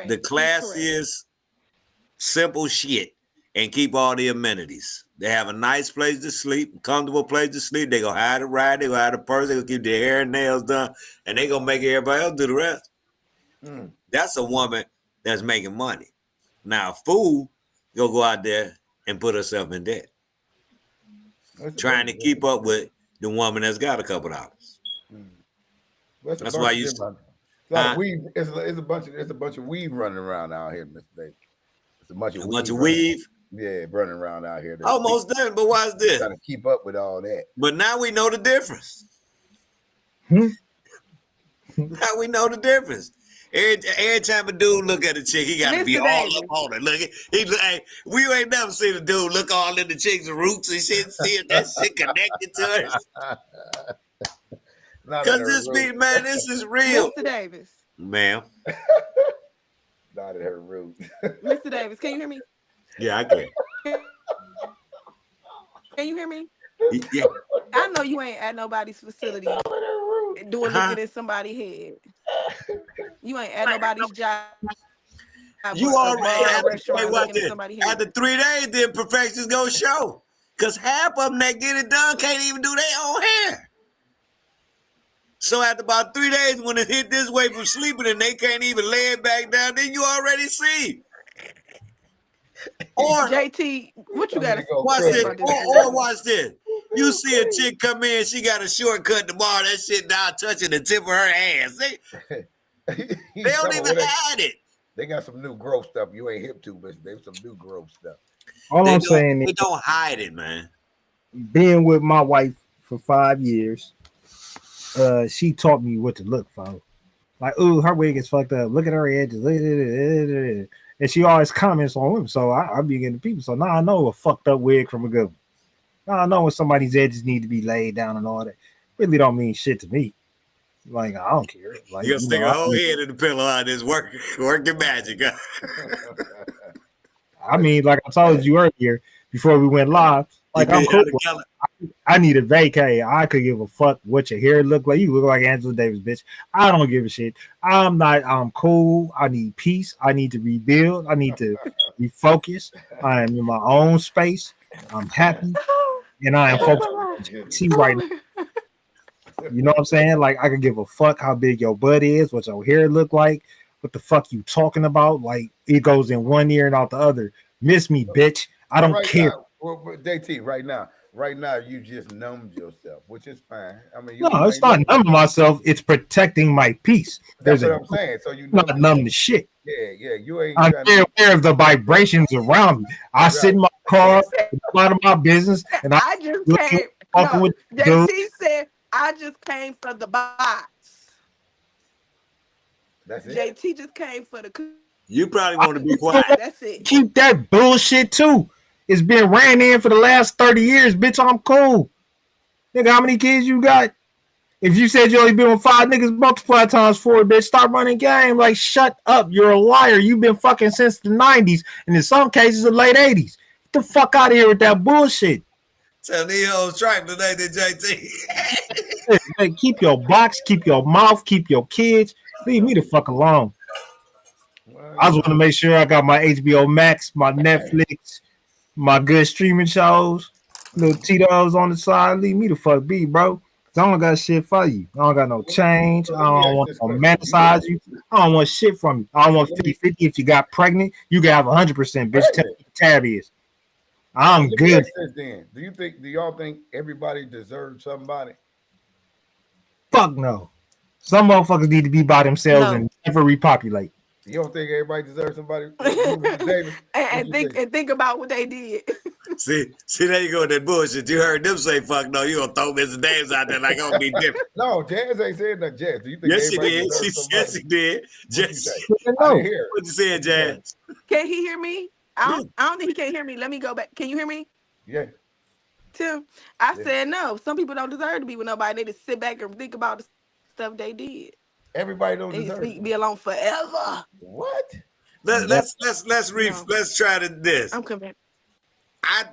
the classiest, simple shit and keep all the amenities. They have a nice place to sleep, comfortable place to sleep. They gonna hide a ride, they gonna hide a purse, they gonna keep their hair and nails done, and they gonna make everybody else do the rest. That's a woman that's making money. Now, a fool go out there and put herself in debt, trying to keep up with the woman that's got a couple dollars. That's why you. It's a bunch of weave running around out here, Mr. Davis. It's a bunch of weave. Yeah, running around out here. Almost done, but why is this? Trying to keep up with all that. But now we know the difference. Now we know the difference. Every time a dude look at a chick, he got to be all up on it. Look, we ain't never seen a dude look all in the chick's roots and shit, see if that shit connected to it. Because this is real. Mr. Davis. Ma'am. Not at her root. Mr. Davis, can you hear me? Yeah, I can. Can you hear me? Yeah. I know you ain't at nobody's facility looking in somebody's head. You ain't at nobody's job. You or a already bar or had to restaurant say what looking at this. somebody's head. After 3 days, the imperfections gonna show. Cause half of them that get it done can't even do their own hair. So after about 3 days, when it hit this way from sleeping and they can't even lay it back down, then you already see. Or JT, what you got to watch say this? about this? Or watch this. You see a chick come in, she got a shortcut tomorrow. That shit down touching the tip of her hands. They don't even hide it. They got some new growth stuff you ain't hip to, but there's some new growth stuff. All I'm saying they is, don't hide it, man. being with my wife for 5 years, she taught me what to look for. Like, ooh, her wig is fucked up. Look at her edges. And she always comments on them. So I be getting people. So now I know a fucked up wig from a good one. Now I know when somebody's edges need to be laid down and all that. Really don't mean shit to me. Like, I don't care. Like, You gonna stick a whole head in the pillow on this working magic. I mean, like I told you earlier before we went live, like I'm cool. I need a vacay. I could give a fuck what your hair look like. You look like Angela Davis, bitch. I don't give a shit. I'm cool. I need peace. I need to rebuild. I need to refocus. I am in my own space. I'm happy. And I am focused. See right now. You know what I'm saying? Like, I could give a fuck how big your butt is, what your hair look like, what the fuck you talking about. Like, it goes in one ear and out the other. Miss me, bitch. I don't care. Now, well, JT, right now, you just numbed yourself, which is fine. I mean, No, it's not numbing myself. It's protecting my peace. That's what I'm saying. So you not numb the shit. Yeah, you ain't. I'm very aware of the vibrations around me. I sit in my car, it's out of my business, and I just came. No, JT said I just came for the box. That's it. JT just came for the. You probably want to be quiet. That's it. Keep that bullshit too. It's been ran in for the last 30 years, bitch. I'm cool. Nigga, how many kids you got? If you said you only been with 5 niggas, multiply times 4, bitch. Start running game. Like, shut up. You're a liar. You've been fucking since the 90s, and in some cases, the late 80s. Get the fuck out of here with that bullshit. Tell these hoes tripe today, JT. Hey, keep your box, keep your mouth, keep your kids. Leave me the fuck alone. I just want to make sure I got my HBO Max, my Netflix, my good streaming shows, little Tito's on the side. Leave me the fuck be, bro. I don't got shit for you. I don't got no change. I don't want to romanticize you. I don't want shit from you. I don't want 50-50. If you got pregnant, you can have 100%. Bitch, tell me what the tab is. I'm good. Then, do y'all think everybody deserves somebody? Fuck no. Some motherfuckers need to be by themselves and never repopulate. You don't think everybody deserves somebody? and think about what they did. See, there you go with that bullshit. You heard them say fuck no, you gonna throw Mr. Davis out there like I'm gonna be different. No, Jazz ain't saying that. Jazz, do you think yes, she did. She did. Jazz, what you saying, Jazz? Can he hear me? I don't think he can hear me. Let me go back. Can you hear me? Yeah. Tim, I said no. Some people don't deserve to be with nobody. They just sit back and think about the stuff they did. Everybody don't deserve to be alone forever. What? Let's try this. I'm convinced. I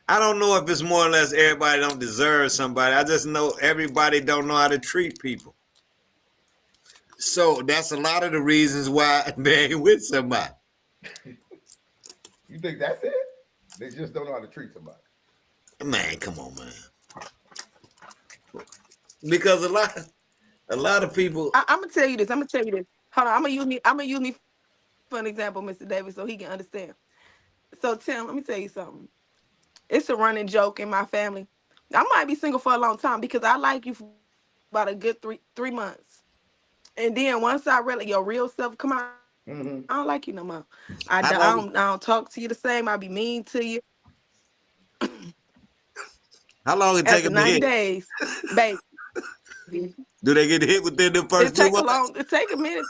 don't know if it's more or less everybody don't deserve somebody. I just know everybody don't know how to treat people. So that's a lot of the reasons why they ain't with somebody. You think that's it? They just don't know how to treat somebody. Man, come on, man. Because a lot of people. I'm gonna tell you this. Hold on. I'm gonna use me for an example, Mr. Davis, so he can understand. So Tim, let me tell you something. It's a running joke in my family. I might be single for a long time because I like you for about a good three months, and then once I really your real self come out, I don't like you no more. I don't talk to you the same. I be mean to you. How long it take them to 90 hit? days, babe. Do they get hit within the first 2 months? It take a minute.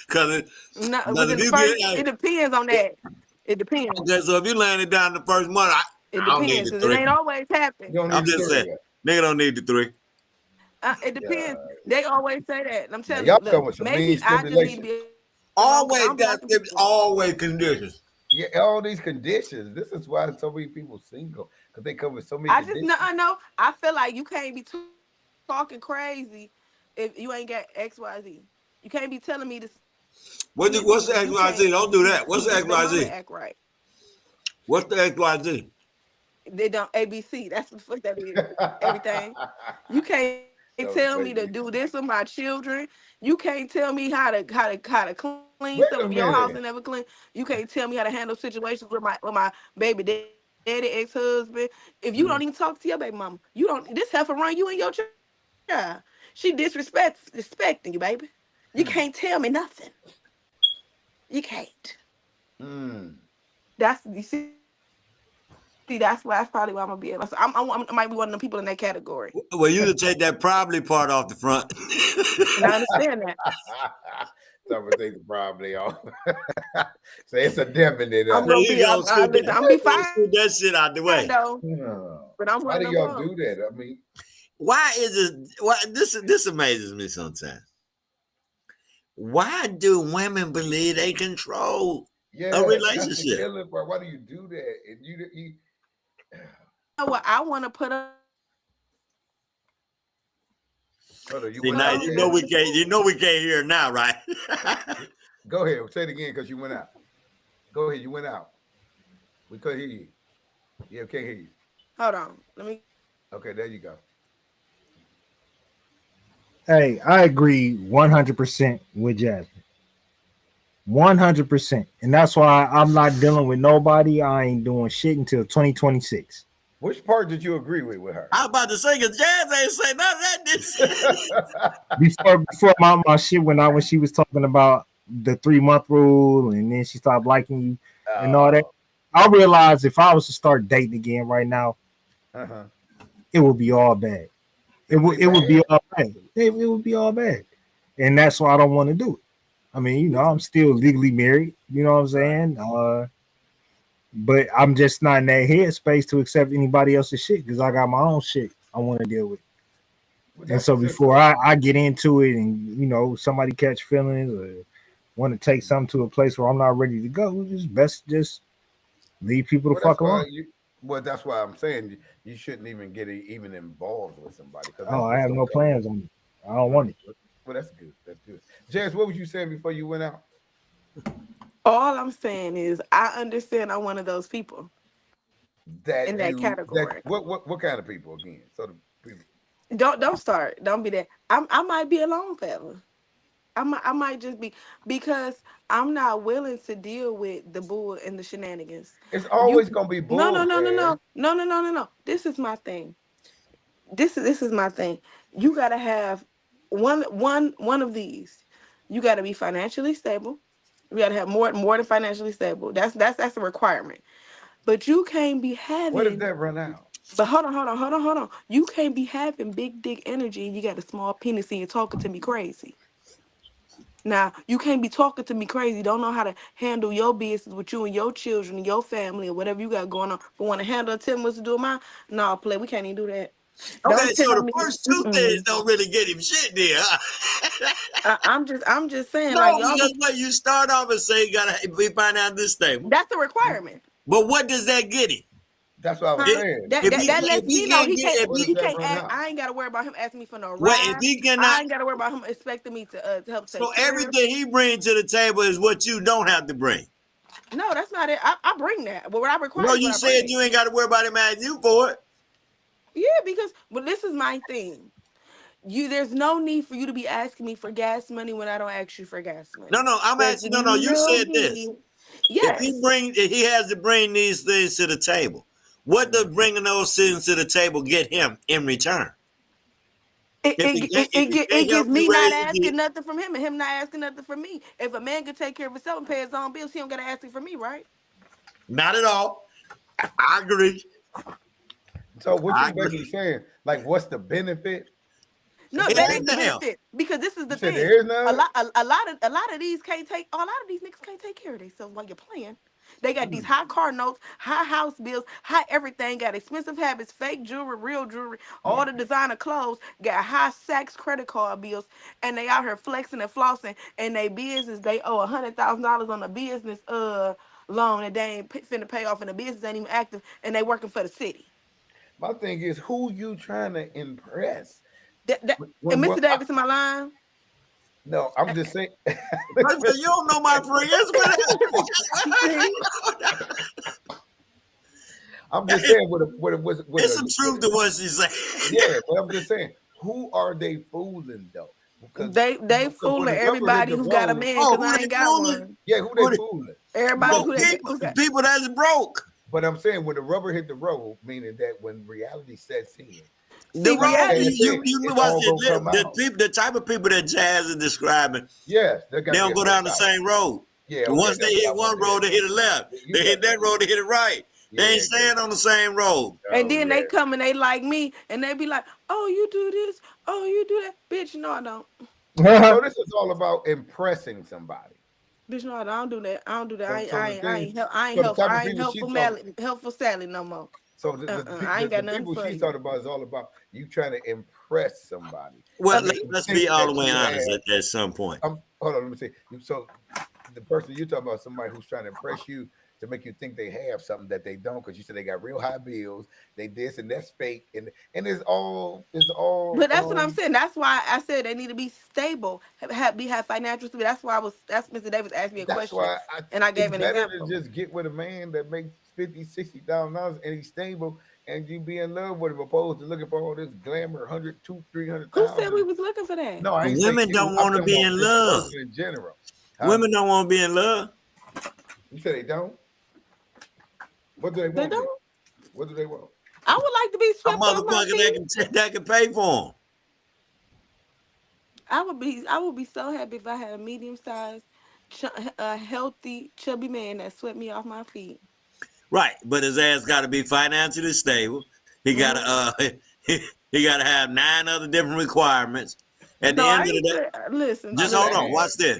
Because it depends on that. It depends. Okay, so if you laying it down the first month, it I don't need depends. the It 3. ain't always happen. I'm just saying, nigga don't need the 3. It depends. They always say that. And I'm telling y'all you, come with some maybe I just need to be always conditions. Yeah, all these conditions. This is why so many people single. Because they come with so many I just conditions. know. I feel like you can't be talking crazy if you ain't got XYZ. You can't be telling me this. What's the XYZ? Don't do that. What's the They mama XYZ? act right. What's the XYZ? They don't ABC. That's what the fuck that is. Everything. You can't tell me to do this with my children. You can't tell me how to clean Wait stuff a in your house minute. and never clean. You can't tell me how to handle situations with my baby daddy, ex-husband. If you don't even talk to your baby mama, you don't. This heifer run you and your child. She disrespecting you, baby. You can't tell me nothing. You can't. That's you see. That's probably why I'm gonna be able. So I might be one of the people in that category. Well, you can take that probably part off the front. And I understand that. So I'm gonna take the probably off. So it's a definite. I'm gonna be. I'm be fine. Scoot that shit out the way. Though, but I'm Why one do of y'all them do that? I mean, Why is it? Why this amazes me sometimes. Why do women believe they control a that's the relationship? killer part. Why do you do that? And you You know what? I want to put up. See, now you know we can't. You know we can't hear now, right? Go ahead. Say it again because you went out. Go ahead. You went out. We couldn't hear you. Yeah, we can't hear you. Hold on. Let me. Okay, there you go. Hey, I agree 100% with Jasmine. 100%. And that's why I'm not dealing with nobody. I ain't doing shit until 2026. Which part did you agree with her? I was about to say, because Jazz ain't say none of that. Before my shit when she was talking about the 3-month rule and then she stopped liking you and all that. I realized if I was to start dating again right now, it would be all bad. It would be all bad. It would be all bad. And that's why I don't want to do it. I mean, you know, I'm still legally married, you know what I'm saying? But I'm just not in that headspace to accept anybody else's shit because I got my own shit I want to deal with. And so before I get into it and, you know, somebody catch feelings or want to take something to a place where I'm not ready to go, it's best just leave people to fuck alone. That's why I'm saying you shouldn't even get even involved with somebody. I have no plans on it. I don't want it. Well, that's good. That's good. Jazz, what was you saying before you went out? All I'm saying is I understand I'm one of those people in that category. What kind of people again? So the people. Don't start. Don't be that. I might be alone forever. I might just be because I'm not willing to deal with the bull and the shenanigans. It's always gonna be bull. No. This is my thing. This is my thing. You gotta have one of these. You gotta be financially stable. You gotta have more than financially stable. That's a requirement. But you can't be having. What if that run out? But hold on. You can't be having big dick energy and you got a small penis and you're talking to me crazy. Now, you can't be talking to me crazy. Don't know how to handle your business with you and your children and your family or whatever you got going on. But want to handle it, tell me what to do mine? No, play. We can't even do that. Okay, so the first two things don't really get him shit there. Huh? I'm just saying. No, like y'all because what you start off and say, you gotta be find out this thing. That's a requirement. But what does that get him? That's what I was saying. That lets me know he can't ask. I ain't got to worry about him asking me for no ride. I ain't got to worry about him expecting me to help. So everything he brings to the table is what you don't have to bring. No, that's not it. I bring that. But what I require. No, you said you ain't got to worry about him asking you for it. Yeah, because this is my thing. There's no need for you to be asking me for gas money when I don't ask you for gas money. No, I'm asking. No, you said this. Yes. If he has to bring these things to the table, what does bringing those things to the table get him in return? It gives me not asking nothing from him and him not asking nothing from me. If a man can take care of himself and pay his own bills, he don't got to ask it for me, right? Not at all. I agree. So what you basically saying? Like, what's the benefit? No, that ain't the benefit. Because this is the thing. There is none? A lot of these niggas can't take care of themselves while you're playing. They got these high car notes, high house bills, high everything, got expensive habits, fake jewelry, real jewelry, all the designer clothes, got high Saks credit card bills, and they out here flexing and flossing, and they business, they owe $100,000 on a business loan that they ain't finna pay off, and the business ain't even active, and they working for the city. My thing is, who you trying to impress? And Mr. Davis in my line. No, I'm just saying. You don't know my friends, I'm just saying it's some truth to what she's saying. Yeah, but I'm just saying, who are they fooling though? Because They fooling everybody who got a man because I ain't got one. Yeah, who they fooling? Everybody people that's broke. But I'm saying when the rubber hit the road, meaning that when reality sets in, The type of people that Jazz is describing, yes, they don't go down the same road. Yeah, once they hit one road, they hit a left. They hit that road, they hit it right. They ain't staying on the same road. And then they come and they like me, and they be like, "Oh, you do this. Oh, you do that, bitch." No, I don't. So this is all about impressing somebody. Bitch, no, I don't do that. I don't do that. I ain't helpful Sally no more. So I the ain't got nothing people for she's you. talking about is all about you trying to impress somebody. Well, let's be all the way honest at some point. Hold on, let me see. So the person you're talking about, somebody who's trying to impress you to make you think they have something that they don't, because you said they got real high bills, they this and that's fake, and it's all. But that's what I'm saying. That's why I said they need to be stable, have financial stability. That's why that's Mr. Davis asked me a question, and I gave an example. To just get with a man that makes $50,000-$60,000 and he's stable, and you be in love with him, opposed to looking for all this glamour, $100,000, $200,000, $300,000. Who said we was looking for that? No, women don't want to be in love. In general, women don't want to be in love. You said they don't. What do they want? They don't. What do they want? I would like to be swept off my feet. that can pay for them. I would be so happy if I had a medium-sized, healthy, chubby man that swept me off my feet. Right, but his ass got to be financially stable. He got to he got to have 9 other different requirements. At the end of the day, listen. Just hold on. Watch this.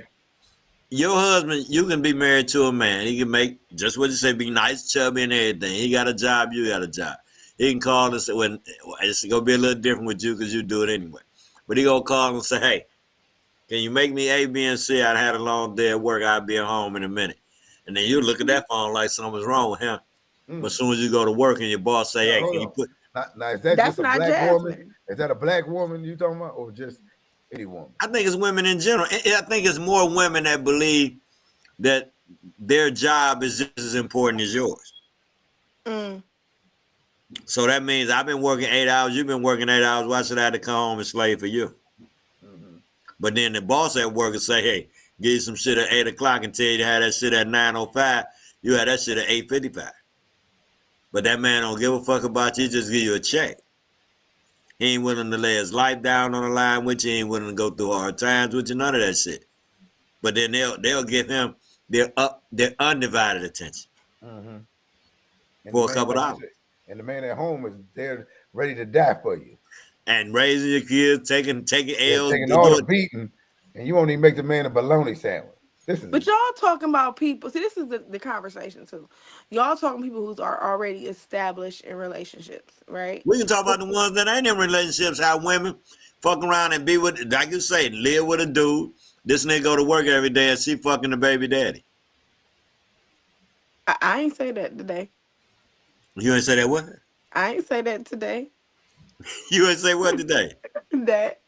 Your husband, you can be married to a man. He can make just what you say, be nice, chubby, and everything. He got a job, you got a job. He can call and say, "When it's gonna be a little different with you because you do it anyway." But he gonna call and say, "Hey, can you make me A, B, and C? I had a long day at work. I'll be at home in a minute." And then you look at that phone like something's wrong with him. But as soon as you go to work and your boss say, "Hey, can you put?" Now is that just a black woman? Is that a black woman you talking about, or just any woman? I think it's women in general. I think it's more women that believe that their job is just as important as yours. So that means I've been working 8 hours, you've been working 8 hours. Why should I have to come home and slave for you? But then the boss at work will say, "Hey, give you some shit at 8 o'clock and tell you to have that shit at 9:05. You had that shit at 8:55. But that man don't give a fuck about you. He just give you a check. He ain't willing to lay his life down on the line with you. He ain't willing to go through hard times with you. None of that shit. But then they'll give him their undivided attention for a couple hours. And the man at home is there ready to die for you. And raising your kids, taking L's, taking all the beating, and you won't even make the man a bologna sandwich. But y'all talking about people. See, this is the conversation too. Y'all talking people who are already established in relationships, right? We can talk about the ones that ain't in relationships. How women fuck around and be with, like you say, live with a dude. This nigga go to work every day and she fucking the baby daddy. I ain't say that today. You ain't say that what? I ain't say that today. You ain't say what today? That.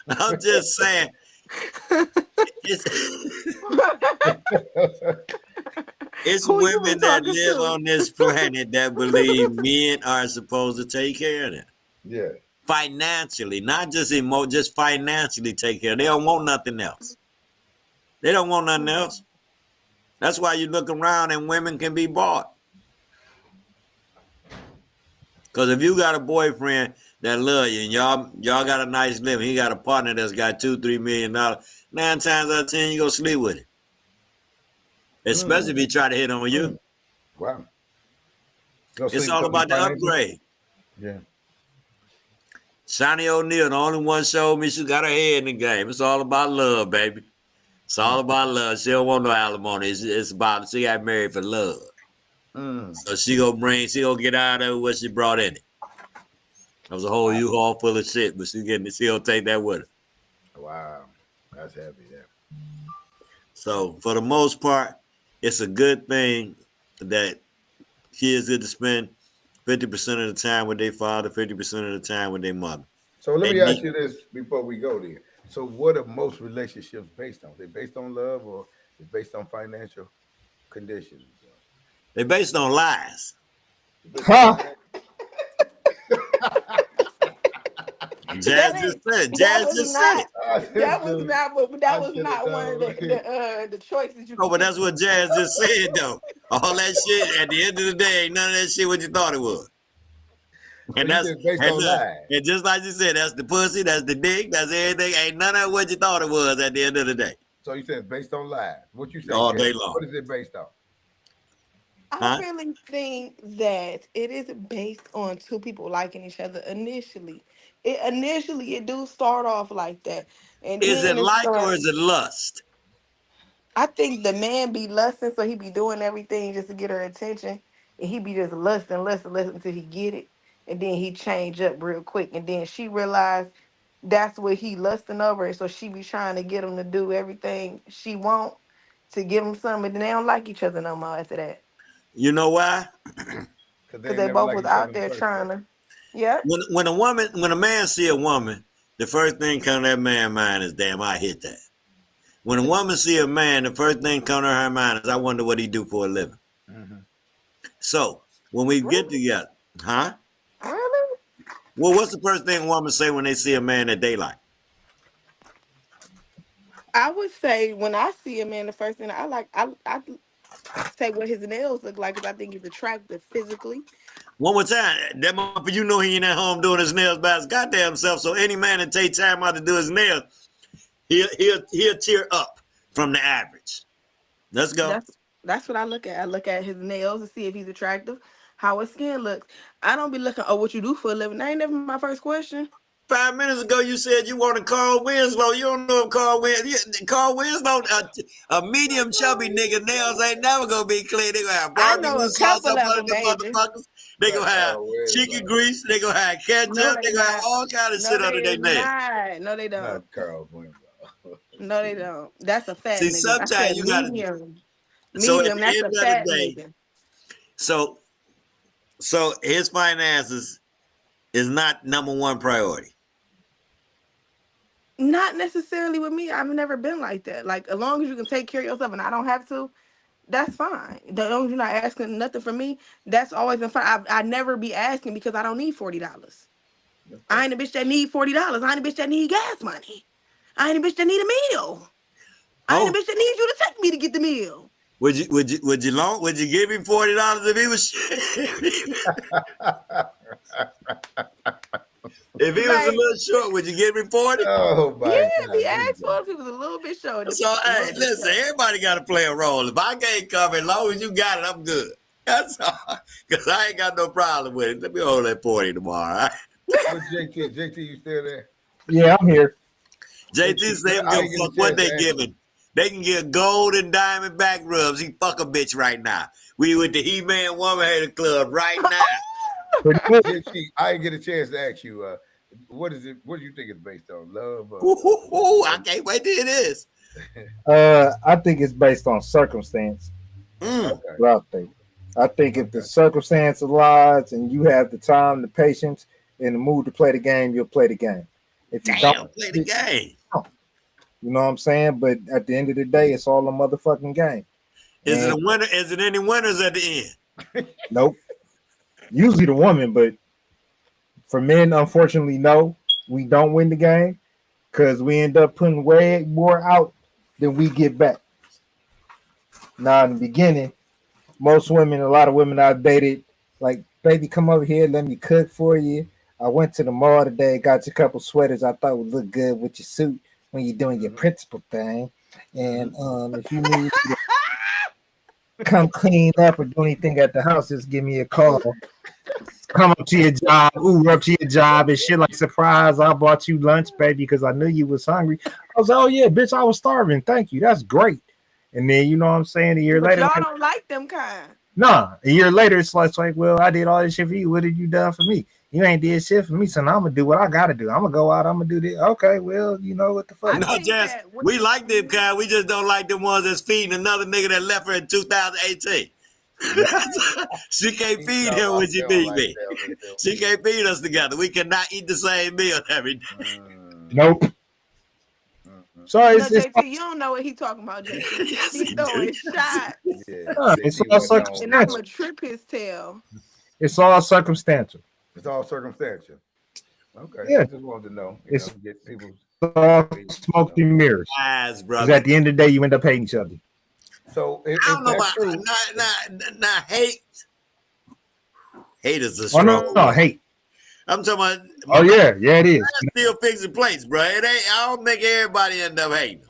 I'm just saying. It's women that live on this planet that believe men are supposed to take care of them. Yeah. Financially, not just just financially take care. They don't want nothing else. They don't want nothing else. That's why you look around and women can be bought. Because if you got a boyfriend that love you and y'all got a nice living, he got a partner that's got $2-3 million, 9 times out of 10 you go sleep with him. Especially if he try to hit on you. Wow. It's all about the upgrade. Yeah. Shani O'Neal, the only one showed me she got her head in the game. It's all about love, baby. It's all about love. She don't want no alimony. It's about she got married for love. So she gonna get out of what she brought in it. That was a whole U-Haul full of shit, but she gonna take that with her. Wow. That's heavy, yeah. So for the most part, it's a good thing that kids get to spend 50% of the time with their father, 50% of the time with their mother. So let They me ask need- you this before we go there. So what are most relationships based on? They based on love or it's based on financial conditions? They're based on lies. Huh? Jazz just said. That Jazz was just not. said it. That was not. But that was not one of the choices you. Oh, but that's what Jazz just said, though. All that shit, at the end of the day, ain't none of that shit what you thought it was. And you that's said based and on look, lies. and just like you said, that's the pussy, that's the dick, that's everything. Ain't none of what you thought it was at the end of the day. So you said it's based on lies. What you say? All day Jay? long. What is it based on? I really think that it is based on two people liking each other initially. It do start off like that, and Is then it like or starts- is it lust? I think the man be lusting, so he be doing everything just to get her attention, and he be just lusting until he get it, and then he change up real quick, and then she realize that's what he lusting over, and so she be trying to get him to do everything she want to give him something, and then they don't like each other no more after that, You know why? because they both was out there trying to. Yeah. When a man see a woman, the first thing come to that man's mind is, damn, I hit that. When a woman see a man, the first thing come to her mind is, I wonder what he do for a living. So when we get together, huh? Really? Well, what's the first thing a woman say when they see a man that they like? I would say when I see a man, the first thing I say what his nails look like, because I think he's attractive physically. One more time, that motherfucker, you know he ain't at home doing his nails by his goddamn self. So any man that take time out to do his nails, he'll tear up from the average. Let's go. That's what I look at. I look at his nails to see if he's attractive, how his skin looks. I don't be looking, oh, what you do for a living. That ain't never my first question. 5 minutes ago, you said you wanted Carl Winslow. You don't know if Carl Winslow, a medium chubby nigga, nails ain't never gonna be clean. They gonna have I know barbecue a sauce couple up of under them, the baby. motherfuckers. They gonna have chicken grease. They gonna have ketchup. No, they gonna have all kind of shit under their nails. No, they don't. Not Carl Winslow. No, they don't. That's a fat See, nigga. sometimes I said you gotta- medium. So at Medium, the that's end a of the fat day, nigga. So his finances is not number one priority. Not necessarily with me. I've never been like that. Like, as long as you can take care of yourself and I don't have to, that's fine. As long as you're not asking nothing from me, that's always been fine. I never be asking because I don't need $40. I ain't a bitch that need $40. I ain't a bitch that need gas money. I ain't a bitch that need a meal. I ain't a bitch that needs you to take me to get the meal. Would you give him $40 if he was if he was a little short, would you give him 40? Oh my Yeah, God. if he asked for it, if he was a little bit short. So hey, listen, everybody gotta play a role. If I can't cover, as long as you got it, I'm good. That's all. Cause I ain't got no problem with it. Let me hold that 40 tomorrow. All right? JT, you still there? Yeah, I'm here. JT said, I give ain't a get a fuck what chance they to ask giving. They can get gold and diamond back rubs. He fuck a bitch right now. We with the He-Man Woman Hater Club right now. JT, I didn't get a chance to ask you. What is it? What do you think it's based on? Love? I can't wait till it is. I think it's based on circumstance. Mm. What I think. I think if the circumstance allows and you have the time, the patience, and the mood to play the game, you'll play the game. If you don't play the game. You know what I'm saying? But at the end of the day, it's all a motherfucking game. Is it a winner? Is it any winners at the end? Nope. Usually the woman, but for men, unfortunately, no. We don't win the game because we end up putting way more out than we get back. Now, in the beginning, most women, a lot of women I've dated, like, baby, come over here, let me cook for you. I went to the mall today, got you a couple sweaters I thought would look good with your suit when you're doing your principal thing. And if you need to come clean up or do anything at the house, just give me a call. Come up to your job, up to your job and shit like, surprise, I bought you lunch, baby, because I knew you was hungry. I was like, oh yeah, bitch, I was starving. Thank you. That's great. And then, you know what I'm saying, a year But later. y'all don't like them kind. Nah, a year later, it's like, well, I did all this shit for you. What have you done for me? You ain't did shit for me, so now I'm gonna do what I gotta do. I'm gonna go out, I'm gonna do this. Okay, well, you know what the fuck. No, Jess, we like them kind. We just don't like the ones that's feeding another nigga that left her in 2018. She can't feed him when she need me. She can't feed us together. We cannot eat the same meal every day. Nope. So No, it's JT, you don't know what he talking about, JT. He's throwing shots. it's all And I'm circumstantial. gonna trip his tail. It's all circumstantial. It's all circumstantial. Okay. Yeah. I just wanted to know. It's Get people. all smoke and mirrors. Eyes, Because brother. at the end of the day, you end up hating each other. So I don't know that's about not hate. Hate is a Oh strong no, word. hate. I'm talking about. Oh yeah, it is. Still fixing plates, bro. It ain't. I don't think everybody end up hating.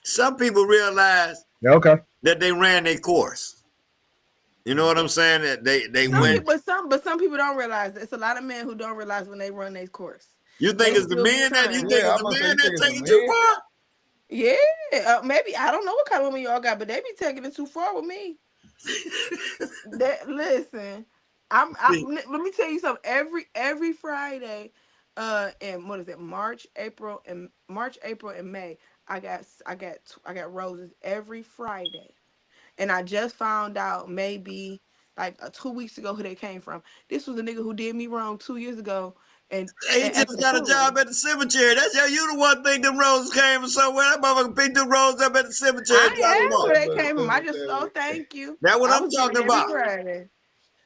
Some people realize Okay. that they ran their course. You know what I'm saying? That they went. But some people don't realize it. It's a lot of men who don't realize when they run their course. You think it's the men that you think it's the men that take it too far? Yeah, maybe I don't know what kind of women y'all got, but they be taking it too far with me. Listen, let me tell you something. Every Friday, and what is it? March, April, and May. I got roses every Friday, and I just found out maybe like 2 weeks ago who they came from. This was a nigga who did me wrong 2 years ago. And he just got a job at the cemetery. That's how you the one think them roses came from somewhere. That motherfucker picked them roses up at the cemetery. I asked where they came from. I just thank you. That's what I I'm was talking doing it every about. Friday.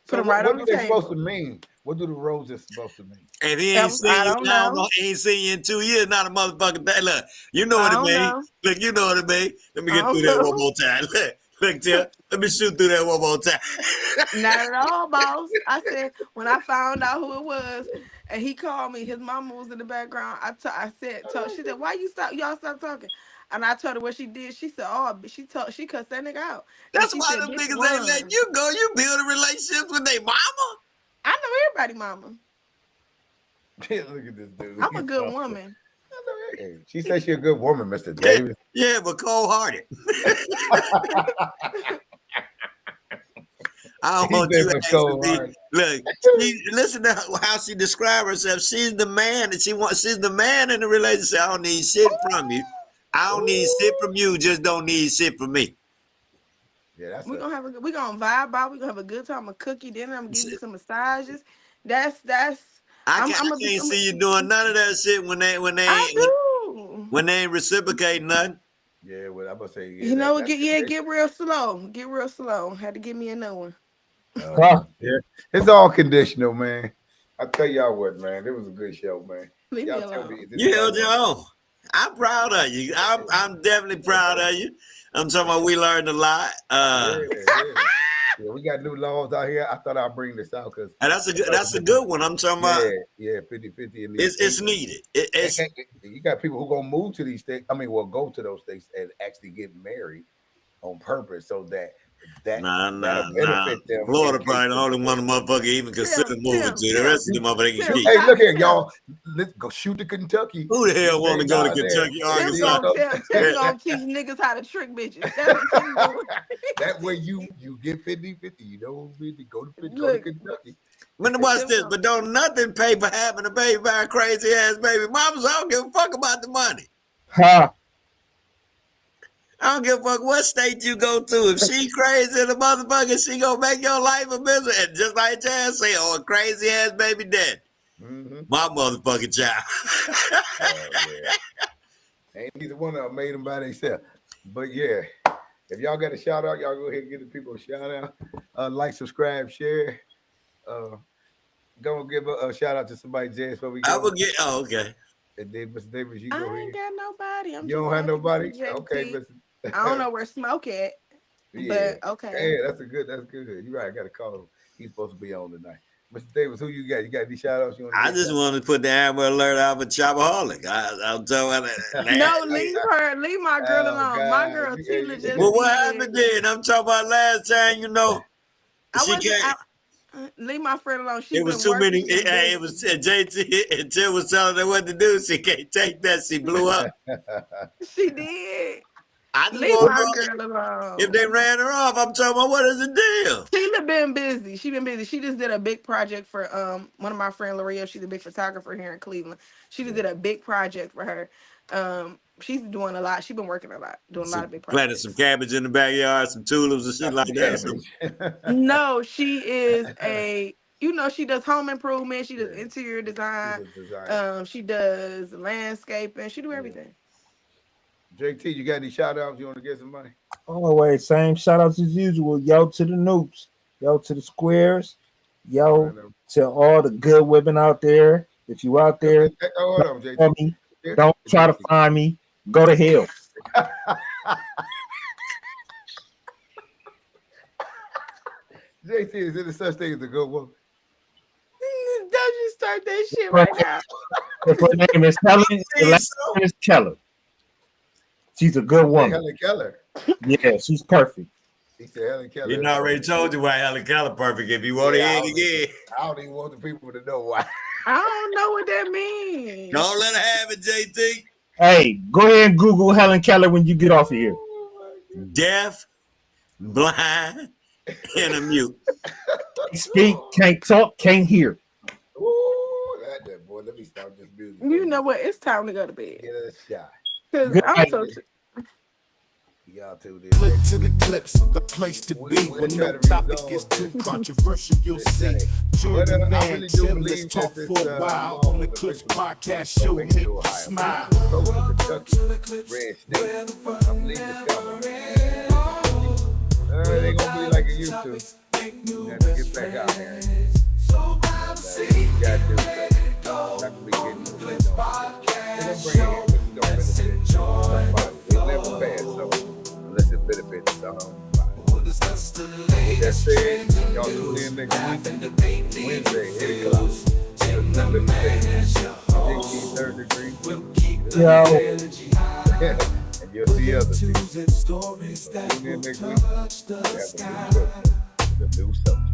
So Put them what, right what on do the they table. supposed to mean? What do the roses supposed to mean? And he ain't seen I you. don't I don't know. know. He ain't seen you in 2 years. Not a motherfucking thing. Look, you know what I it don't mean. know. Look, you know what it mean. Let me I get don't through that know. one more time. Look, Tim. Let me shoot through that one more time. Not at all, boss. I said when I found out who it was, and he called me. His mama was in the background. I said, she said, "Why y'all stop talking?" And I told her what she did. She said, "Oh, she cussed that nigga out." And That's she why said, them "Bitch, niggas ain't letting run." you go. You building relationships with their mama. I know everybody, mama. Look at this dude. I'm a good woman. Hey, she said she a good woman, Mr. Davis. Yeah, but cold-hearted. I don't want you to actually look. Listen to how she described herself. She's the man that she wants. She's the man in the relationship. I don't need shit from you. I don't need shit from you. Just don't need shit from me. Yeah, we gonna vibe out. We gonna have a good time. A cookie dinner. I'm gonna give you some massages. That's. I can't see you doing none of that shit when they ain't reciprocating nothing. Yeah, well, I'm gonna say You know what? Get real slow. Get real slow. Had to give me another one. Yeah, it's all conditional, man. I tell y'all what, man, it was a good show, man. Leave me Y'all tell alone. me. You held your own. I'm proud of you. I'm definitely proud of you. I'm talking about we learned a lot. Yeah, we got new laws out here. I thought I'd bring this out because that's a good one. I'm talking about. Yeah, 50-50 in these it's needed. You got people who gonna move to these states. I mean, well, go to those states and actually get married on purpose so that benefit them. Florida probably the only one the motherfucker even consider moving to. The rest of them motherfuckers can keep. Hey, look here, y'all. Let's go shoot to Kentucky. Who the hell want to go to Kentucky, Arkansas? Tim gonna teach niggas how to trick bitches. That's what Tim doing. That way you get 50-50. You know, go to Kentucky. Watch this, but don't nothing pay for having a baby by a crazy ass baby mamas. I don't give a fuck about the money. I don't give a fuck what state you go to. If she crazy the motherfucker, she gonna make your life a misery. And just like Chad say, a crazy ass baby dad. My motherfucking child. Ain't neither one of them made them by themselves. But yeah, if y'all got a shout out, y'all go ahead and give the people a shout out. Like, subscribe, share. Go give a shout out to somebody, Jazz, before we go. I will get. Oh, okay. And then Mr. Davis, you I go ain't ahead. got nobody. You don't have nobody? Okay, Mr. I don't know where Smoke at. Yeah. But okay. Yeah, that's good. You're right. I got to call him. He's supposed to be on tonight. Mr. Davis, who you got? You got any shout outs? I just wanted to put the Amber Alert out for Chopaholic. I'm telling you. No, leave my girl alone. My girl Tina just. Well, what happened then? I'm talking about last time, you know. She can't. Leave my friend alone. It was too many. It was JT and Tim was telling her what to do. She can't take that. She blew up. She did. I just Leave want my to girl alone. if they ran her off. I'm talking about what is the deal? Sheila been busy. She been busy. She just did a big project for one of my friend L'Oreal. She's a big photographer here in Cleveland. She just did a big project for her. She's doing a lot. She's been working a lot, doing a lot of big Planting projects. some cabbage in the backyard, some tulips and shit like that. No, she is she does home improvement. She does interior design. She does landscaping. She do everything. JT, you got any shout outs? You want to get some money? Always same shout outs as usual. Yo to the noobs, yo to the squares, yo to all the good women out there. If you out there, hold on, JT. Don't try to find me. Go to hell. JT, is there such thing as a good woman? Don't you start that shit right now. If her name is Helen, the last name is Keller. She's a good woman. Helen Keller. Yeah, she's perfect. He said Helen Keller. He already told you why Helen Keller perfect. If you want to hear it again, I don't even want the people to know why. I don't know what that means. Don't let her have it, JT. Hey, go ahead and Google Helen Keller when you get off of here. Deaf, blind, and a mute. Speak, can't talk, can't hear. Ooh, that boy. Let me start this music. You know what? It's time to go to bed. Get a shot. Cause I'm so. Y'all too. Click to the clips, the place to be. When no topic is too controversial, you'll see. Jordan Man, chill, let's talk for a while. On the Clips podcast show, make you smile. Red State. I'm leaving it ain't gonna be like it used to. You have to get back out there. You got to. Not gonna be getting to the podcast show. Let's enjoy. We live fast, so unless it benefits that said, y'all tune in next week, Wednesday, 8 o'clock. Third degree. And you'll see others. Tune in next week. We have a new subject.